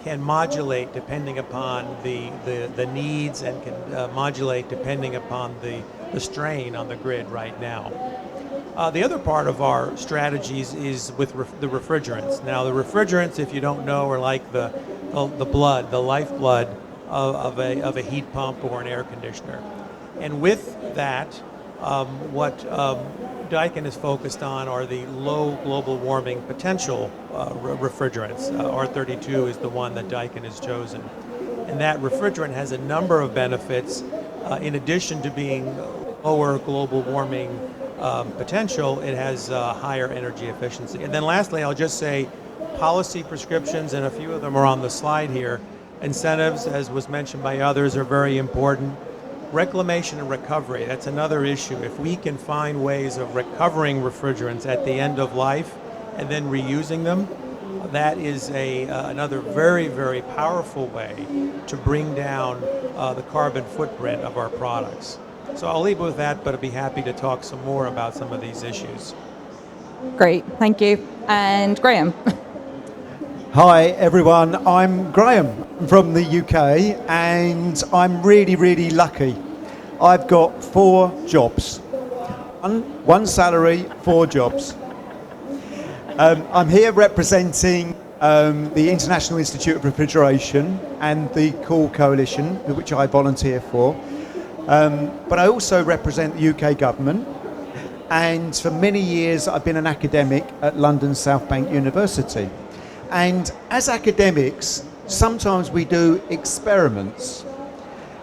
can modulate depending upon the needs and can modulate depending upon the strain on the grid right now. The other part of our strategies is with the refrigerants. Now the refrigerants, if you don't know, are like the blood, the lifeblood of a heat pump or an air conditioner. And with that, what Daikin is focused on are the low global warming potential refrigerants. R32 is the one that Daikin has chosen. And that refrigerant has a number of benefits. In addition to being lower global warming potential, it has higher energy efficiency. And then lastly, I'll just say policy prescriptions, and a few of them are on the slide here. Incentives, as was mentioned by others, are very important. Reclamation and recovery, that's another issue. If we can find ways of recovering refrigerants at the end of life and then reusing them, that is another very, very powerful way to bring down the carbon footprint of our products. So I'll leave with that, but I'd be happy to talk some more about some of these issues. Great, thank you. And Graham. Hi everyone, I'm Graham from the UK and I'm really, really lucky. I've got 4 jobs. One salary, 4 jobs. I'm here representing the International Institute of Refrigeration and the Cool Coalition, which I volunteer for. But I also represent the UK government, and for many years I've been an academic at London South Bank University. And as academics, sometimes we do experiments.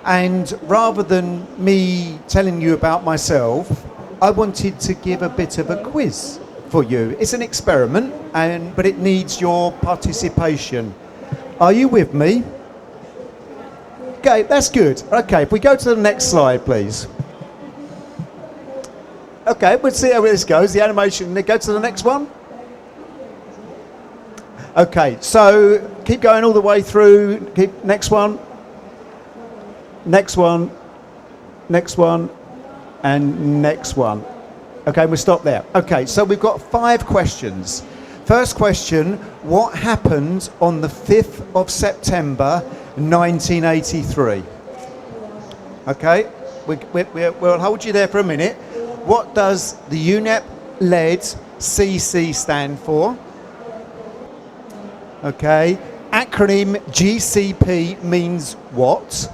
And rather than me telling you about myself, I wanted to give a bit of a quiz for you. It's an experiment, but it needs your participation. Are you with me? Okay, that's good. Okay, if we go to the next slide, please. Okay, we'll see how this goes. The animation, go to the next one. Okay, so keep going all the way through. Next one. Next one. Next one. And next one. Okay, we'll stop there. Okay, so we've got 5 questions. First question, what happened on the 5th of September 1983? Okay, we'll hold you there for a minute. What does the UNEP-led CC stand for? Okay, acronym GCP means what?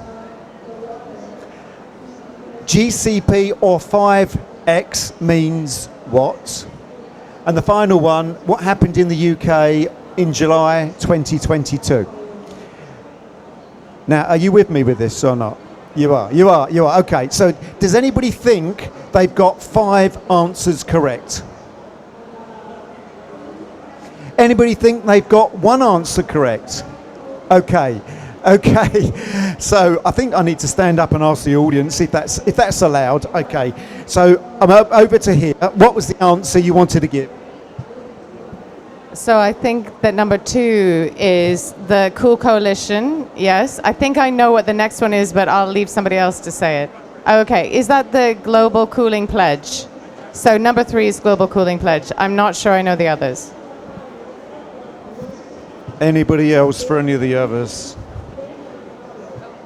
GCP or 5X means what? And the final one, what happened in the UK in July 2022? Now, are you with me with this or not? You are. Okay, so does anybody think they've got 5 answers correct? Anybody think they've got 1 answer correct? Okay. So I think I need to stand up and ask the audience if that's allowed. Okay. So I'm over to here. What was the answer you wanted to give? So I think that number 2 is the Cool Coalition. Yes. I think I know what the next one is, but I'll leave somebody else to say it. Okay. Is that the Global Cooling Pledge? So number 3 is Global Cooling Pledge. I'm not sure I know the others. Anybody else for any of the others?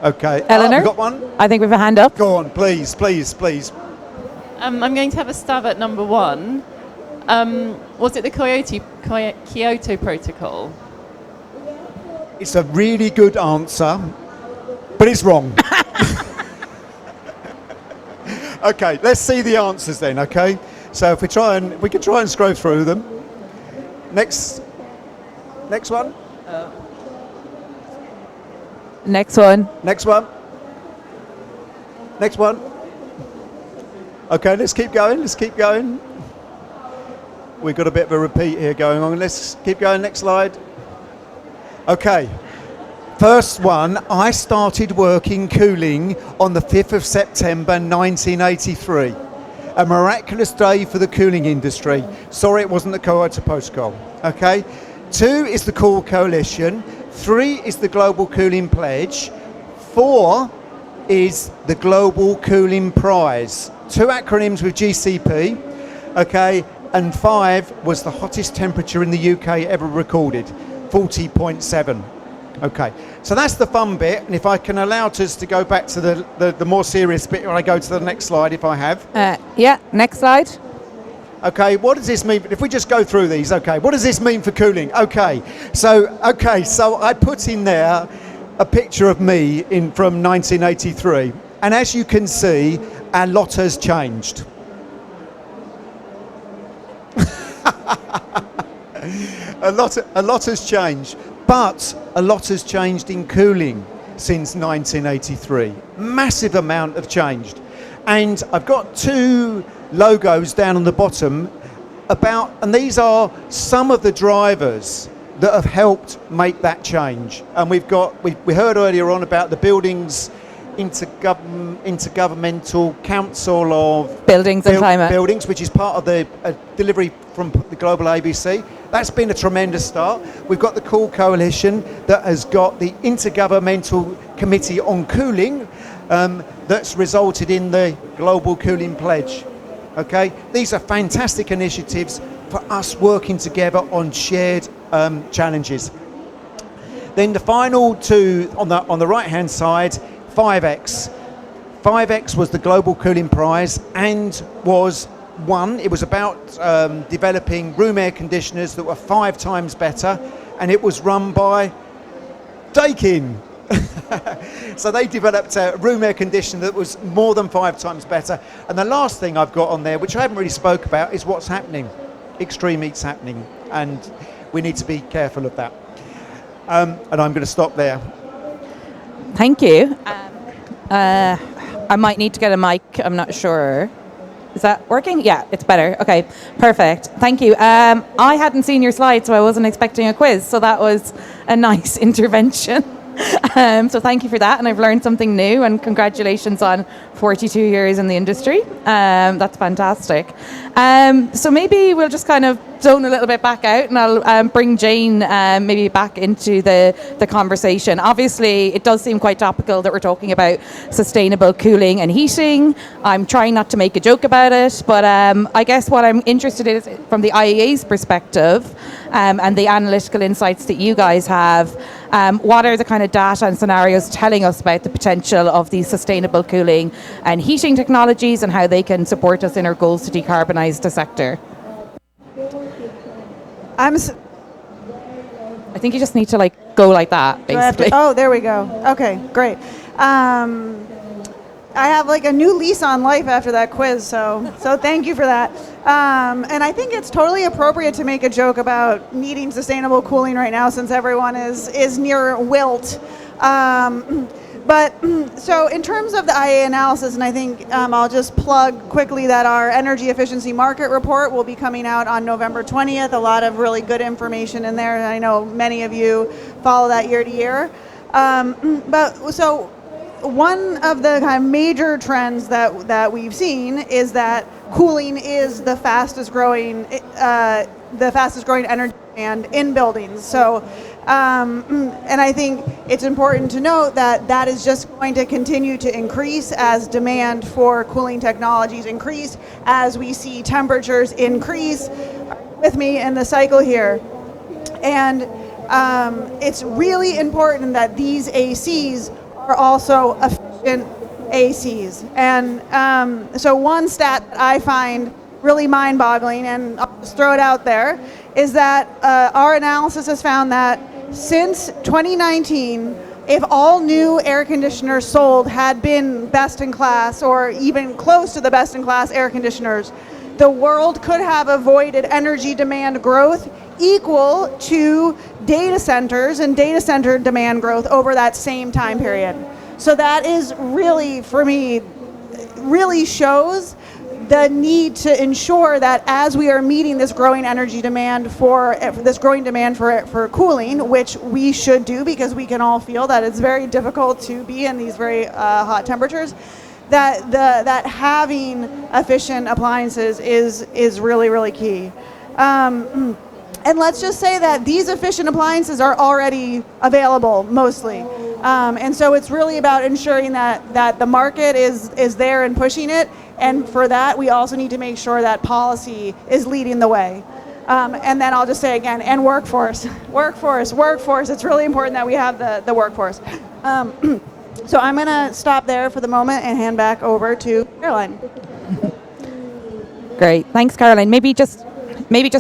Okay. Eleanor? You got one? I think we have a hand up. Go on, please. I'm going to have a stab at number 1. Was it the Kyoto Protocol? It's a really good answer, but it's wrong. Okay, let's see the answers then, okay? So if we can try and scroll through them. Next one. Next one. Next one. Next one. Okay, let's keep going. We've got a bit of a repeat here going on. Let's keep going. Next slide. Okay. First one, I started working cooling on the 5th of September 1983. A miraculous day for the cooling industry. Sorry it wasn't the Kyoto Protocol. Okay. 2 is the Cool Coalition. 3 is the Global Cooling Pledge. 4 is the Global Cooling Prize. 2 acronyms with GCP. Okay. And 5 was the hottest temperature in the UK ever recorded, 40.7. Okay, so that's the fun bit. And if I can allow us to go back to the more serious bit when I go to the next slide, if I have. Yeah, next slide. Okay, what does this mean? If we just go through these, okay, what does this mean for cooling? Okay, so I put in there a picture of me from 1983. And as you can see, a lot has changed. A lot has changed, but a lot has changed in cooling since 1983. Massive amount have changed. And I've got 2 logos down on the bottom and these are some of the drivers that have helped make that change. And we heard earlier on about the buildings Intergovernmental Council of Buildings and Climate. Buildings, which is part of the delivery from the Global ABC. That's been a tremendous start. We've got the Cool Coalition that has got the Intergovernmental Committee on Cooling that's resulted in the Global Cooling Pledge. Okay, these are fantastic initiatives for us working together on shared challenges. Then the final two on the right-hand side, 5x. 5x was the Global Cooling Prize and was won. It was about developing room air conditioners that were 5 times better, and it was run by Daikin. So they developed a room air conditioner that was more than 5 times better. And the last thing I've got on there, which I haven't really spoke about, is what's happening. Extreme heat's happening, and we need to be careful of that. And I'm going to stop there. Thank you. I might need to get a mic. I'm not sure. Is that working? Yeah, it's better. Okay, perfect. Thank you. I hadn't seen your slides, so I wasn't expecting a quiz. So that was a nice intervention. So thank you for that, and I've learned something new, and congratulations on 42 years in the industry. That's fantastic. So maybe we'll just kind of zone a little bit back out, and I'll bring Jane maybe back into the conversation. Obviously, it does seem quite topical that we're talking about sustainable cooling and heating. I'm trying not to make a joke about it, but I guess what I'm interested in is from the IEA's perspective and the analytical insights that you guys have. What are the kind of data and scenarios telling us about the potential of these sustainable cooling and heating technologies and how they can support us in our goals to decarbonise the sector? I think you just need to go like that, basically. Oh, there we go. Okay, great. I have a new lease on life after that quiz, so thank you for that. And I think it's totally appropriate to make a joke about needing sustainable cooling right now, since everyone is near wilt. But so in terms of the IEA analysis, and I think I'll just plug quickly that our energy efficiency market report will be coming out on November 20th. A lot of really good information in there, and I know many of you follow that year to year. But so one of the kind of major trends that we've seen is that cooling is the fastest growing energy demand in buildings. So, and I think it's important to note that is just going to continue to increase as demand for cooling technologies increase, as we see temperatures increase with me in the cycle here. And it's really important that these ACs are also efficient ACs. And so one stat that I find really mind-boggling, and I'll just throw it out there, is that our analysis has found that since 2019, if all new air conditioners sold had been best-in-class or even close to the best-in-class air conditioners, the world could have avoided energy demand growth equal to data centers and data center demand growth over that same time period. So that is really, for me, really shows the need to ensure that as we are meeting this growing energy demand for cooling, which we should do because we can all feel that it's very difficult to be in these very hot temperatures, that having efficient appliances is really, really key. And let's just say that these efficient appliances are already available mostly. And so it's really about ensuring that the market is there and pushing it. And for that, we also need to make sure that policy is leading the way. And then I'll just say again, and workforce. It's really important that we have the workforce. So I'm going to stop there for the moment and hand back over to Caroline. Great. Thanks, Caroline. Maybe just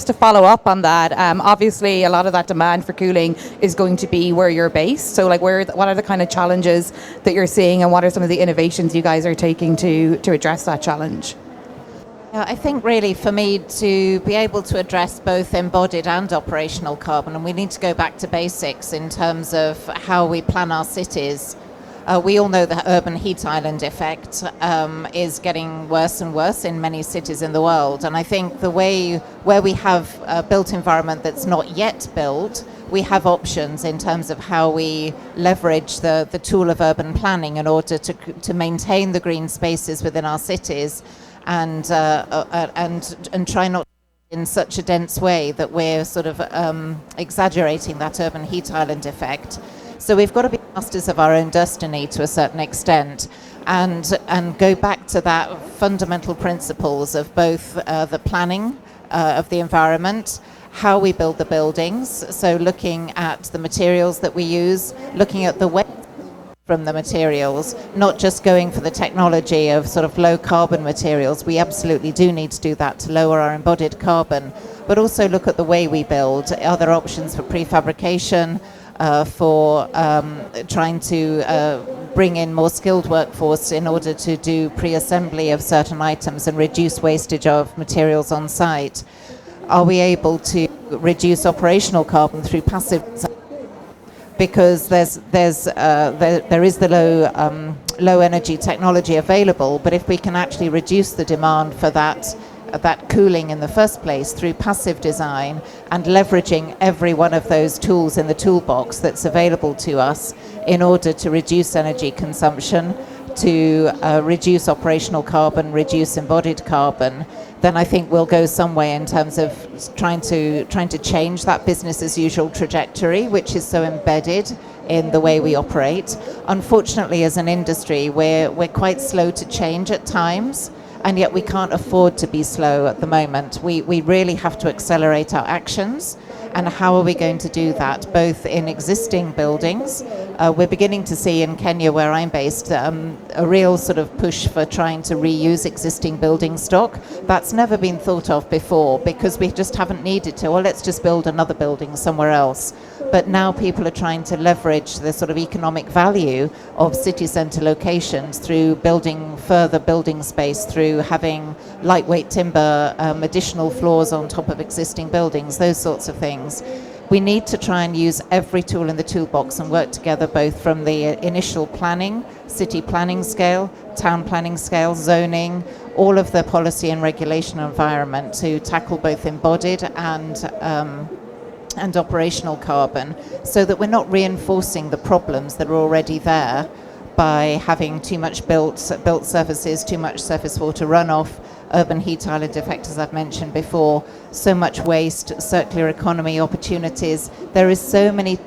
to follow up on that, obviously a lot of that demand for cooling is going to be where you're based. So what are the kind of challenges that you're seeing, and what are some of the innovations you guys are taking to address that challenge? Yeah, I think really for me to be able to address both embodied and operational carbon, and we need to go back to basics in terms of how we plan our cities. We all know the urban heat island effect is getting worse and worse in many cities in the world. And I think where we have a built environment that's not yet built, we have options in terms of how we leverage the tool of urban planning in order to maintain the green spaces within our cities and try not in such a dense way that we're sort of exaggerating that urban heat island effect. So we've got to be masters of our own destiny to a certain extent, and go back to that fundamental principles of both the planning of the environment how we build the buildings, so looking at the materials that we use, looking at the waste from the materials, not just going for the technology of sort of low carbon materials. We absolutely do need to do that to lower our embodied carbon, but also look at the way we build. Are there options for prefabrication, for trying to bring in more skilled workforce in order to do pre-assembly of certain items and reduce wastage of materials on site? Are we able to reduce operational carbon through passive design? Because there is the low energy technology available, but if we can actually reduce the demand for that cooling in the first place through passive design and leveraging every one of those tools in the toolbox that's available to us in order to reduce energy consumption, to reduce operational carbon, reduce embodied carbon, then I think we'll go some way in terms of trying to change that business as usual trajectory, which is so embedded in the way we operate. Unfortunately, as an industry, we're quite slow to change at times, and yet we can't afford to be slow at the moment. We really have to accelerate our actions. And how are we going to do that? Both in existing buildings. We're beginning to see in Kenya, where I'm based, a real sort of push for trying to reuse existing building stock. That's never been thought of before because we just haven't needed to. Well, let's just build another building somewhere else. But now people are trying to leverage the sort of economic value of city centre locations through building further building space, through having lightweight timber, additional floors on top of existing buildings, those sorts of things. We need to try and use every tool in the toolbox and work together both from the initial planning, city planning scale, town planning scale, zoning, all of the policy and regulation environment to tackle both embodied and operational carbon, so that we're not reinforcing the problems that are already there by having too much built surfaces, too much surface water runoff, urban heat island effect, as I've mentioned before, so much waste, circular economy opportunities. There are so many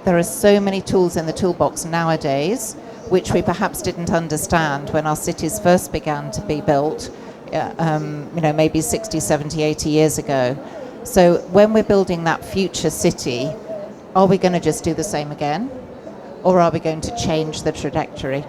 tools in the toolbox nowadays, which we perhaps didn't understand when our cities first began to be built, maybe 60, 70, 80 years ago. So when we're building that future city, are we going to just do the same again? Or are we going to change the trajectory?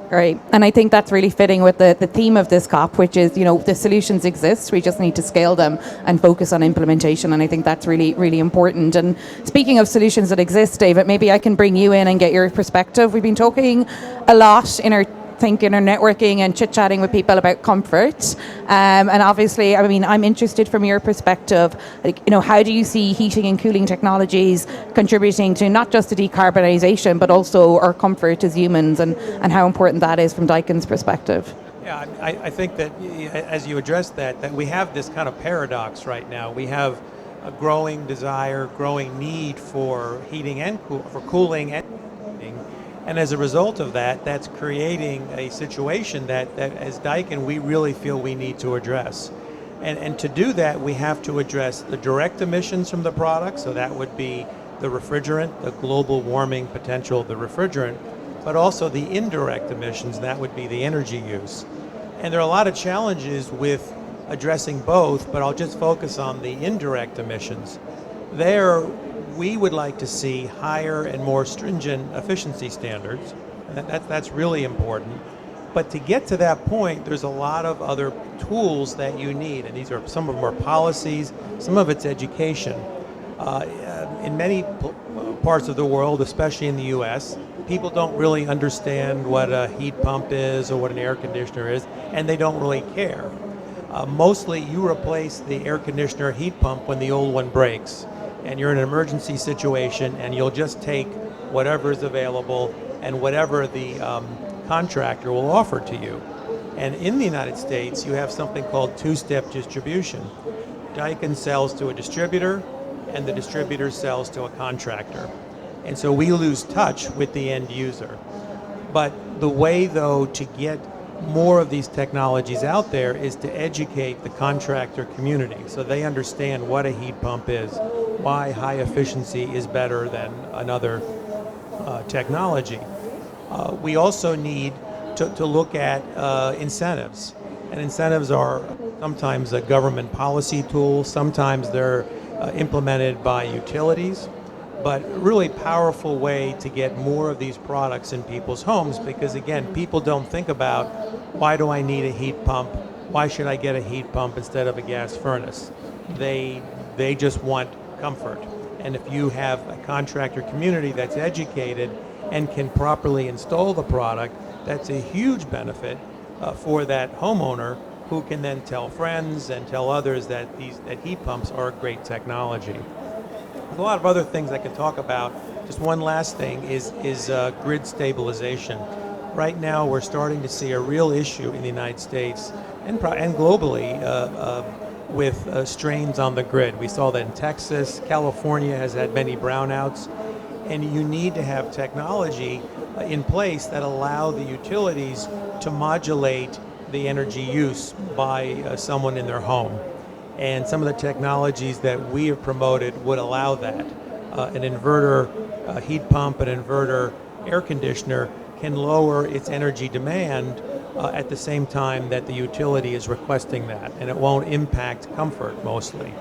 Great. And I think that's really fitting with the theme of this COP, which is, the solutions exist. We just need to scale them and focus on implementation. And I think that's really, really important. And speaking of solutions that exist, David, maybe I can bring you in and get your perspective. We've been talking a lot in our networking and chit-chatting with people about comfort. And obviously, I'm interested from your perspective, how do you see heating and cooling technologies contributing to not just the decarbonisation, but also our comfort as humans and how important that is from Daikin's perspective? Yeah, I think that as you address that we have this kind of paradox right now. We have a growing desire, growing need for heating and cooling and heating. And as a result of that, that's creating a situation that as Daikin, we really feel we need to address. And to do that, we have to address the direct emissions from the product. So that would be the refrigerant, the global warming potential of the refrigerant, but also the indirect emissions, that would be the energy use. And there are a lot of challenges with addressing both, but I'll just focus on the indirect emissions. There, we would like to see higher and more stringent efficiency standards. That's really important. But to get to that point, there's a lot of other tools that you need, and these are some of them are policies, some of it's education. In many parts of the world, especially in the US, people don't really understand what a heat pump is or what an air conditioner is, and they don't really care. Mostly you replace the air conditioner heat pump when the old one breaks, and you're in an emergency situation, and you'll just take whatever is available and whatever the contractor will offer to you. And in the United States, you have something called two-step distribution. Daikin sells to a distributor, and the distributor sells to a contractor. And so we lose touch with the end user. But the way, though, to get more of these technologies out there is to educate the contractor community so they understand what a heat pump is, why high efficiency is better than another technology. We also need to look at incentives. And incentives are sometimes a government policy tool, sometimes they're implemented by utilities, but a really powerful way to get more of these products in people's homes, because again, people don't think about, why do I need a heat pump? Why should I get a heat pump instead of a gas furnace? They just want comfort. And if you have a contractor community that's educated and can properly install the product, that's a huge benefit for that homeowner, who can then tell friends and tell others that heat pumps are a great technology. There's a lot of other things I could talk about. Just one last thing is grid stabilization. Right now, we're starting to see a real issue in the United States and globally with strains on the grid. We saw that in Texas. California has had many brownouts. And you need to have technology in place that allow the utilities to modulate the energy use by someone in their home. And some of the technologies that we have promoted would allow that. An inverter, a heat pump, an inverter, air conditioner can lower its energy demand at the same time that the utility is requesting that, and it won't impact comfort mostly.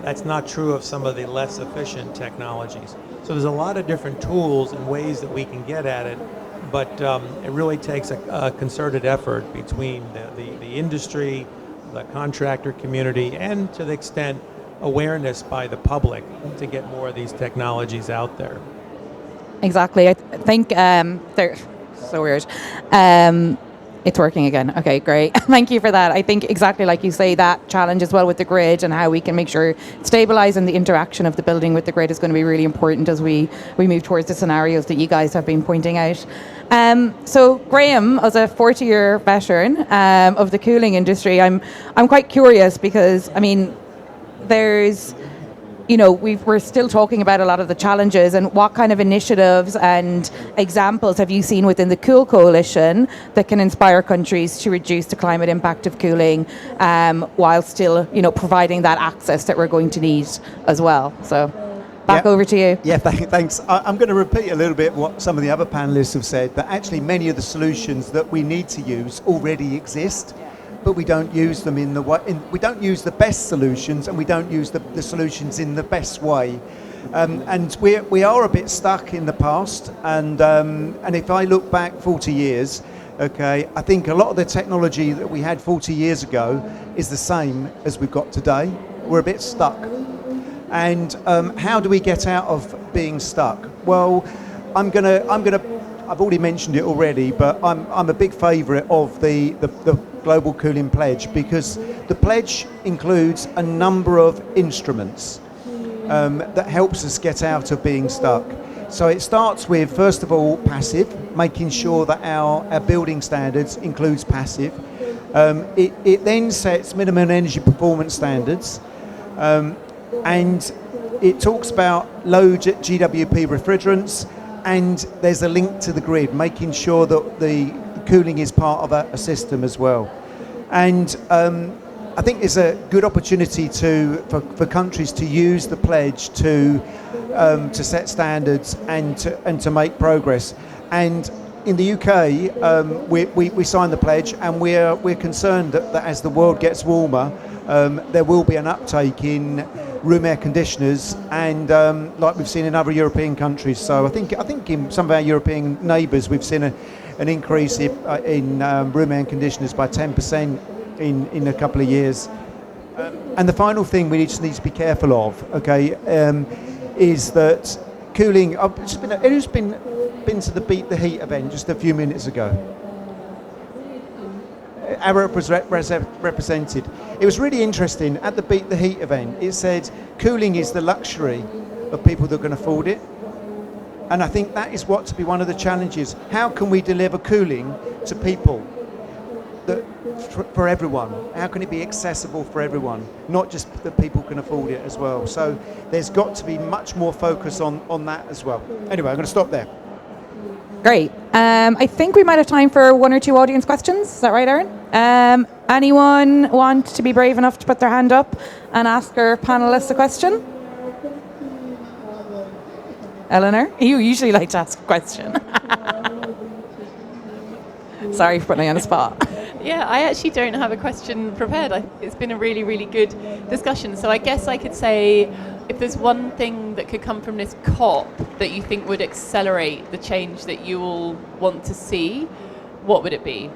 That's not true of some of the less efficient technologies. So there's a lot of different tools and ways that we can get at it, but it really takes a concerted effort between the industry, the contractor community, and to the extent awareness by the public to get more of these technologies out there. Exactly. I think they're so weird. It's working again. Okay, great. Thank you for that. I think exactly like you say, that challenge as well with the grid and how we can make sure it's stabilized, and the interaction of the building with the grid is going to be really important as we move towards the scenarios that you guys have been pointing out. So Graham, as a 40-year veteran of the cooling industry, I'm quite curious because, I mean, there's, you know, we're still talking about a lot of the challenges, and what kind of initiatives and examples have you seen within the Cool Coalition that can inspire countries to reduce the climate impact of cooling while still, you know, providing that access that we're going to need as well? So back over to you. Yeah, thanks. I'm going to repeat a little bit what some of the other panelists have said, that actually many of the solutions that we need to use already exist. But we don't use them we don't use the best solutions, and we don't use the solutions in the best way. And we are a bit stuck in the past. And if I look back 40 years, okay, I think a lot of the technology that we had 40 years ago is the same as we've got today. We're a bit stuck. And how do we get out of being stuck? Well, I've already mentioned it already, but I'm a big favourite of the Global Cooling Pledge, because the pledge includes a number of instruments that helps us get out of being stuck. So it starts with, first of all, passive, making sure that our building standards includes passive. It then sets minimum energy performance standards, and it talks about low GWP refrigerants, and there's a link to the grid, making sure that the cooling is part of a system as well. And I think it's a good opportunity for countries to use the pledge to set standards and to make progress. And in the UK, we signed the pledge, and we're concerned that as the world gets warmer, there will be an uptake in room air conditioners, and like we've seen in other European countries. So I think in some of our European neighbours, we've seen an increase in room air conditioners by 10% in a couple of years. And the final thing we just need to be careful of, okay, is that cooling. Who's been to the Beat the Heat event just a few minutes ago? Arup was represented. It was really interesting. At the Beat the Heat event, it said cooling is the luxury of people that can afford it. And I think that is what to be one of the challenges. How can we deliver cooling to people for everyone? How can it be accessible for everyone, not just that people can afford it as well? So there's got to be much more focus on that as well. Anyway, I'm going to stop there. Great. I think we might have time for one or two audience questions. Is that right, Erin? Anyone want to be brave enough to put their hand up and ask our panelists a question? Eleanor, you usually like to ask a question. Sorry for putting you on the spot. Yeah, I actually don't have a question prepared. It's been a really, really good discussion. So I guess I could say, if there's one thing that could come from this COP that you think would accelerate the change that you all want to see, what would it be?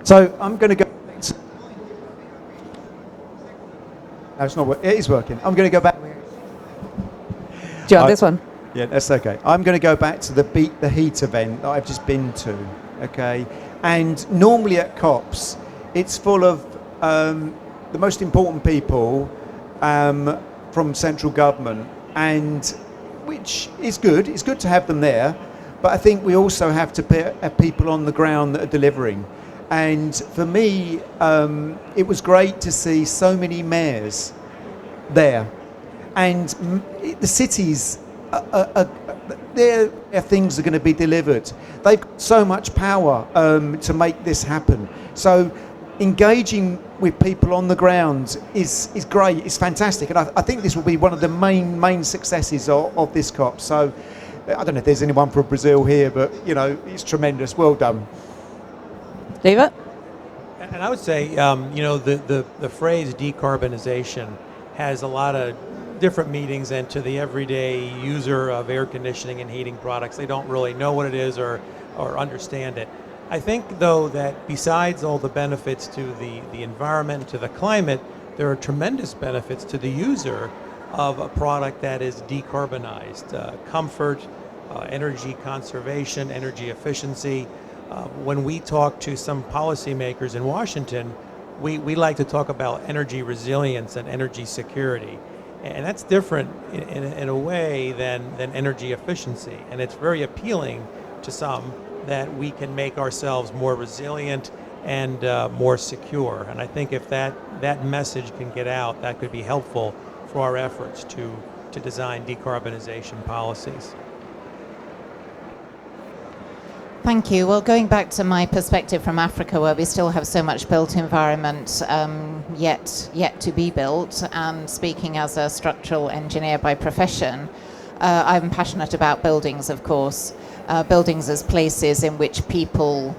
So I'm going to go. No, it's not. It is working. I'm going to go back. Do you have this one? Yeah, that's okay. I'm going to go back to the Beat the Heat event that I've just been to. Okay, and normally at COPs, it's full of the most important people from central government, and which is good. It's good to have them there, but I think we also have to have people on the ground that are delivering. And for me, it was great to see so many mayors there, and the cities. Their things are going to be delivered. They've got so much power to make this happen. So engaging with people on the ground is great. It's fantastic, and I think this will be one of the main successes of this COP. So I don't know if there's anyone from Brazil here, but you know, it's tremendous. Well done, David. And I would say, you know, the phrase decarbonization has a lot of different meanings, and to the everyday user of air conditioning and heating products, they don't really know what it is or understand it. I think, though, that besides all the benefits to the environment, to the climate, there are tremendous benefits to the user of a product that is decarbonized. Comfort, energy conservation, energy efficiency. When we talk to some policymakers in Washington, we like to talk about energy resilience and energy security. And that's different in a way than energy efficiency. And it's very appealing to some that we can make ourselves more resilient and more secure. And I think if that message can get out, that could be helpful for our efforts to design decarbonization policies. Thank you. Well, going back to my perspective from Africa, where we still have so much built environment yet to be built, and speaking as a structural engineer by profession, I'm passionate about buildings, of course. Buildings as places in which people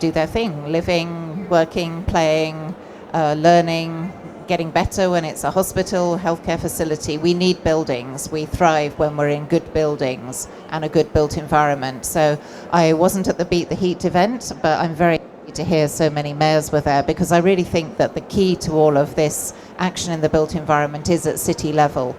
do their thing, living, working, playing, learning, getting better when it's a hospital, healthcare facility. We need buildings. We thrive when we're in good buildings and a good built environment. So I wasn't at the Beat the Heat event, but I'm very happy to hear so many mayors were there, because I really think that the key to all of this action in the built environment is at city level.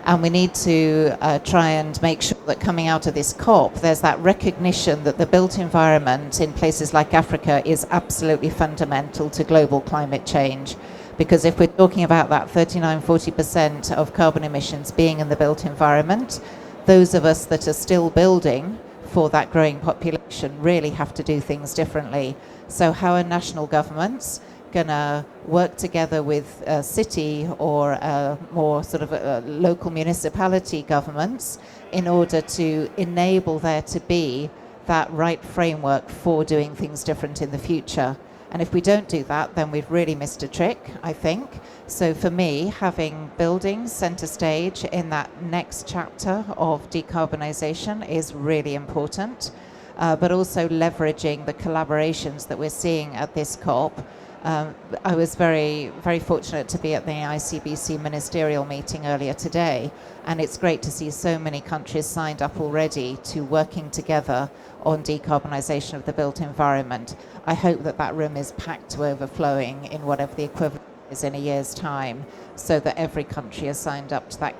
And we need to try and make sure that coming out of this COP, there's that recognition that the built environment in places like Africa is absolutely fundamental to global climate change. Because if we're talking about that 39-40% of carbon emissions being in the built environment, those of us that are still building for that growing population really have to do things differently. So how are national governments going to work together with city or more sort of local municipality governments in order to enable there to be that right framework for doing things different in the future? And if we don't do that, then we've really missed a trick, I think. So for me, having buildings center stage in that next chapter of decarbonisation is really important, but also leveraging the collaborations that we're seeing at this COP. I was very, very fortunate to be at the ICBC ministerial meeting earlier today, and it's great to see so many countries signed up already to working together on decarbonisation of the built environment. I hope that that room is packed to overflowing in whatever the equivalent is in a year's time, so that every country has signed up to that,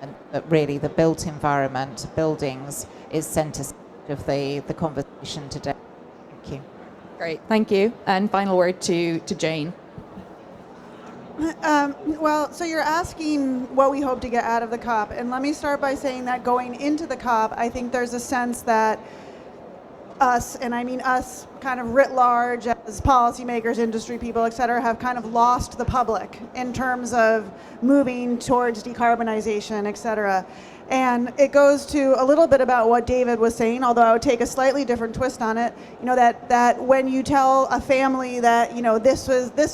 and that really the built environment, buildings, is centre of the conversation today. Thank you. Great, thank you. And final word to Jane. Well, so you're asking what we hope to get out of the COP, and let me start by saying that going into the COP, I think there's a sense that us, and I mean us kind of writ large as policymakers, industry people, et cetera, have kind of lost the public in terms of moving towards decarbonization, et cetera. And it goes to a little bit about what David was saying, although I would take a slightly different twist on it. You know, that when you tell a family that, you know, this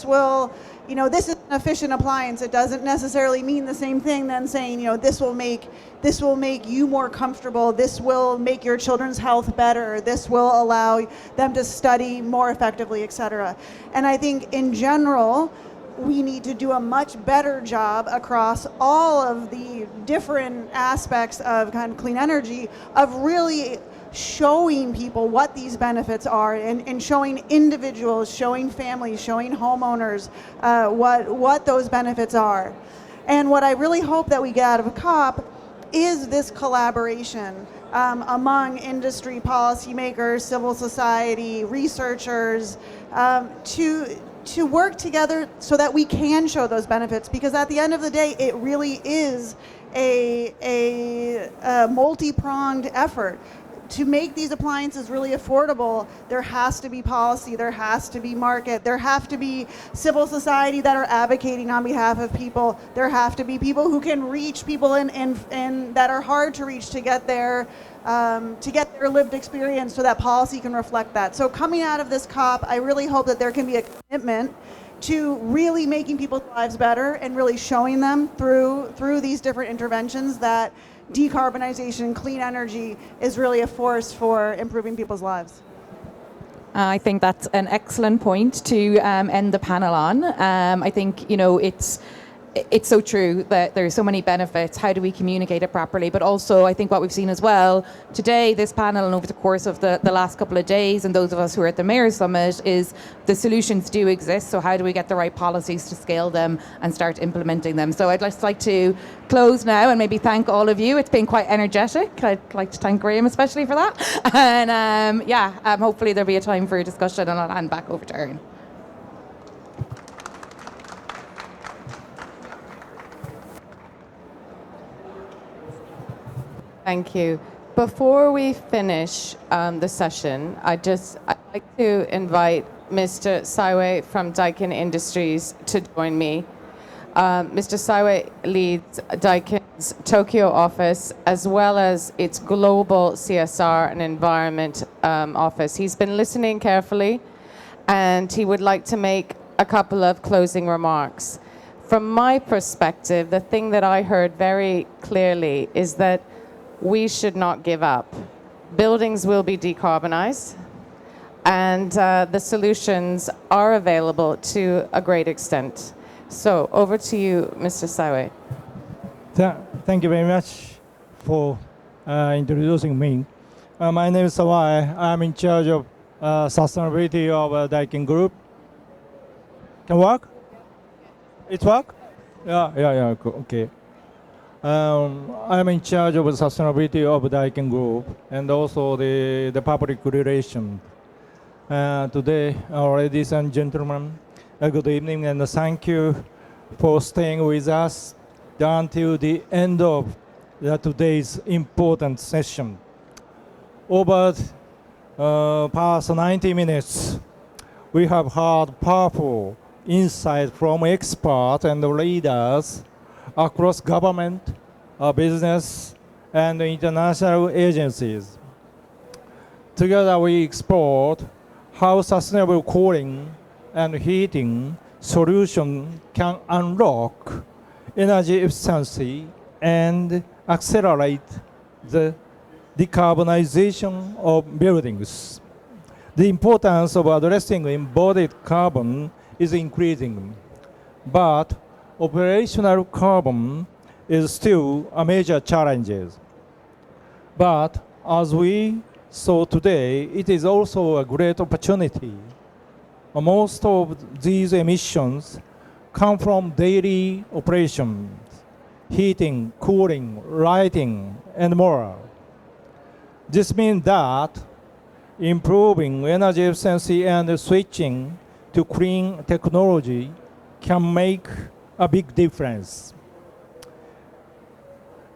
will, this is an efficient appliance. It doesn't necessarily mean the same thing than saying, this will make you more comfortable. This will make your children's health better. This will allow them to study more effectively, etc. And I think in general, we need to do a much better job across all of the different aspects of kind of clean energy of really showing people what these benefits are and showing individuals, showing families, showing homeowners what those benefits are. And what I really hope that we get out of a COP is this collaboration among industry, policymakers, civil society, researchers, to work together so that we can show those benefits, because at the end of the day, it really is a multi-pronged effort. To make these appliances really affordable, there has to be policy, there has to be market, there have to be civil society that are advocating on behalf of people, there have to be people who can reach people in that are hard to reach to get their lived experience so that policy can reflect that. So coming out of this COP, I really hope that there can be a commitment to really making people's lives better and really showing them through these different interventions that decarbonization, clean energy is really a force for improving people's lives. I think that's an excellent point to end the panel on. I think, it's so true that there's so many benefits. How do we communicate it properly? But also, I think what we've seen as well today, this panel and over the course of the last couple of days, and those of us who are at the Mayor's Summit, is the solutions do exist. So how do we get the right policies to scale them and start implementing them? So I'd just like to close now and maybe thank all of you. It's been quite energetic. I'd like to thank Graham especially for that. And hopefully there'll be a time for a discussion, and I'll hand back over to Erin. Thank you. Before we finish the session, I'd like to invite Mr. Saiwe from Daikin Industries to join me. Mr. Saiwe leads Daikin's Tokyo office as well as its global CSR and environment office. He's been listening carefully, and he would like to make a couple of closing remarks. From my perspective, the thing that I heard very clearly is that we should not give up. Buildings will be decarbonized, and the solutions are available to a great extent. So over to you, Mr. Saiwe. Thank you very much for introducing me. My name is Sawai. I'm in charge of sustainability of Daikin Group. Can work? It's work? Yeah, okay. I'm in charge of sustainability of Daikin Group and also the public relations. Today, ladies and gentlemen, good evening, and thank you for staying with us until the end of today's important session. Over the past 90 minutes, we have heard powerful insight from experts and leaders across government, business, and international agencies. Together we explored how sustainable cooling and heating solutions can unlock energy efficiency and accelerate the decarbonization of buildings. The importance of addressing embodied carbon is increasing, but operational carbon is still a major challenge. But as we saw today, it is also a great opportunity. Most of these emissions come from daily operations, heating, cooling, lighting, and more. This means that improving energy efficiency and switching to clean technology can make a big difference.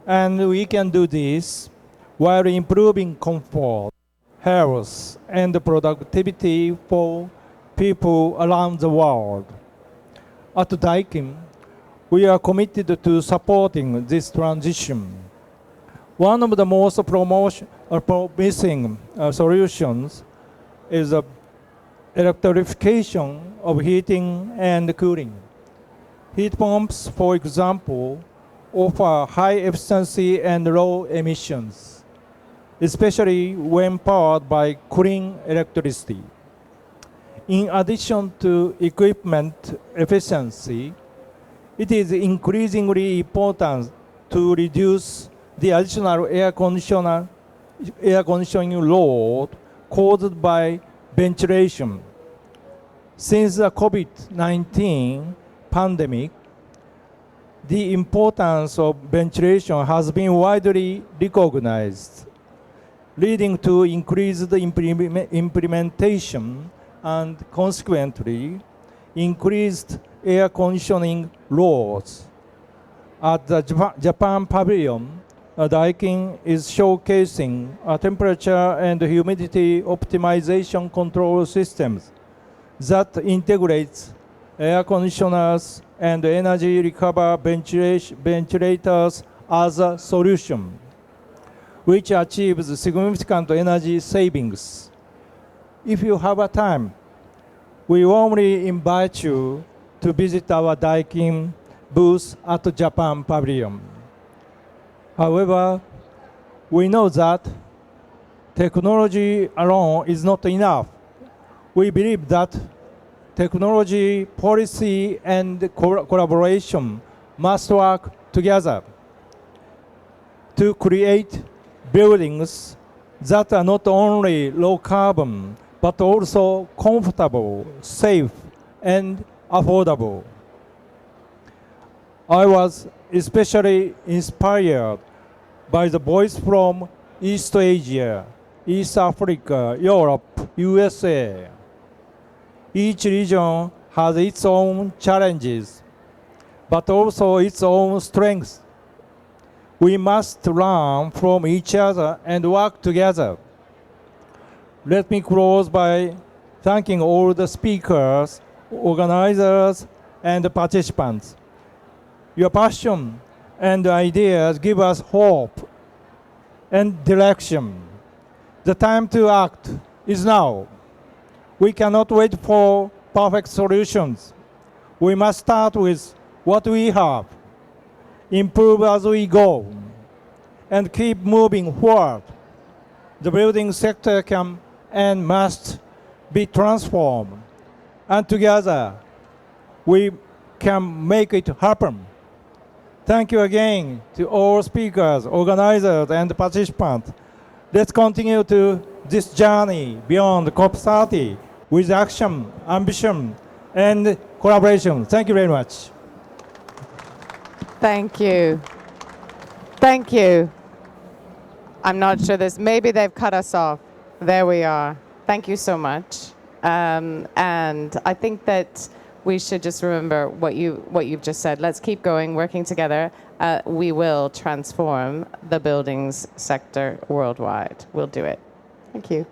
And we can do this while improving comfort, health, and productivity for people around the world. At Daikin, we are committed to supporting this transition. One of the most promising solutions is the electrification of heating and cooling. Heat pumps, for example, offer high efficiency and low emissions, especially when powered by clean electricity. In addition to equipment efficiency, it is increasingly important to reduce the additional air conditioning load caused by ventilation. Since the COVID-19 pandemic, the importance of ventilation has been widely recognized, leading to increased implementation and consequently increased air conditioning loads. At the Japan pavilion, Daikin is showcasing temperature and humidity optimization control systems that integrates air conditioners and energy recovery ventilators as a solution, which achieves significant energy savings. If you have a time, we warmly invite you to visit our Daikin booth at the Japan pavilion. However, we know that technology alone is not enough. We believe that technology, policy, and collaboration must work together to create buildings that are not only low carbon, but also comfortable, safe, and affordable. I was especially inspired by the voice from East Asia, East Africa, Europe, USA. Each region has its own challenges, but also its own strengths. We must learn from each other and work together. Let me close by thanking all the speakers, organizers, and participants. Your passion and ideas give us hope and direction. The time to act is now. We cannot wait for perfect solutions. We must start with what we have, improve as we go, and keep moving forward. The building sector can and must be transformed, and together we can make it happen. Thank you again to all speakers, organizers, and participants. Let's continue to this journey beyond COP30 with action, ambition, and collaboration. Thank you very much. Thank you. Thank you. I'm not sure this, maybe they've cut us off. There we are. Thank you so much. And I think that we should just remember what you've just said. Let's keep going, working together. We will transform the buildings sector worldwide. We'll do it. Thank you.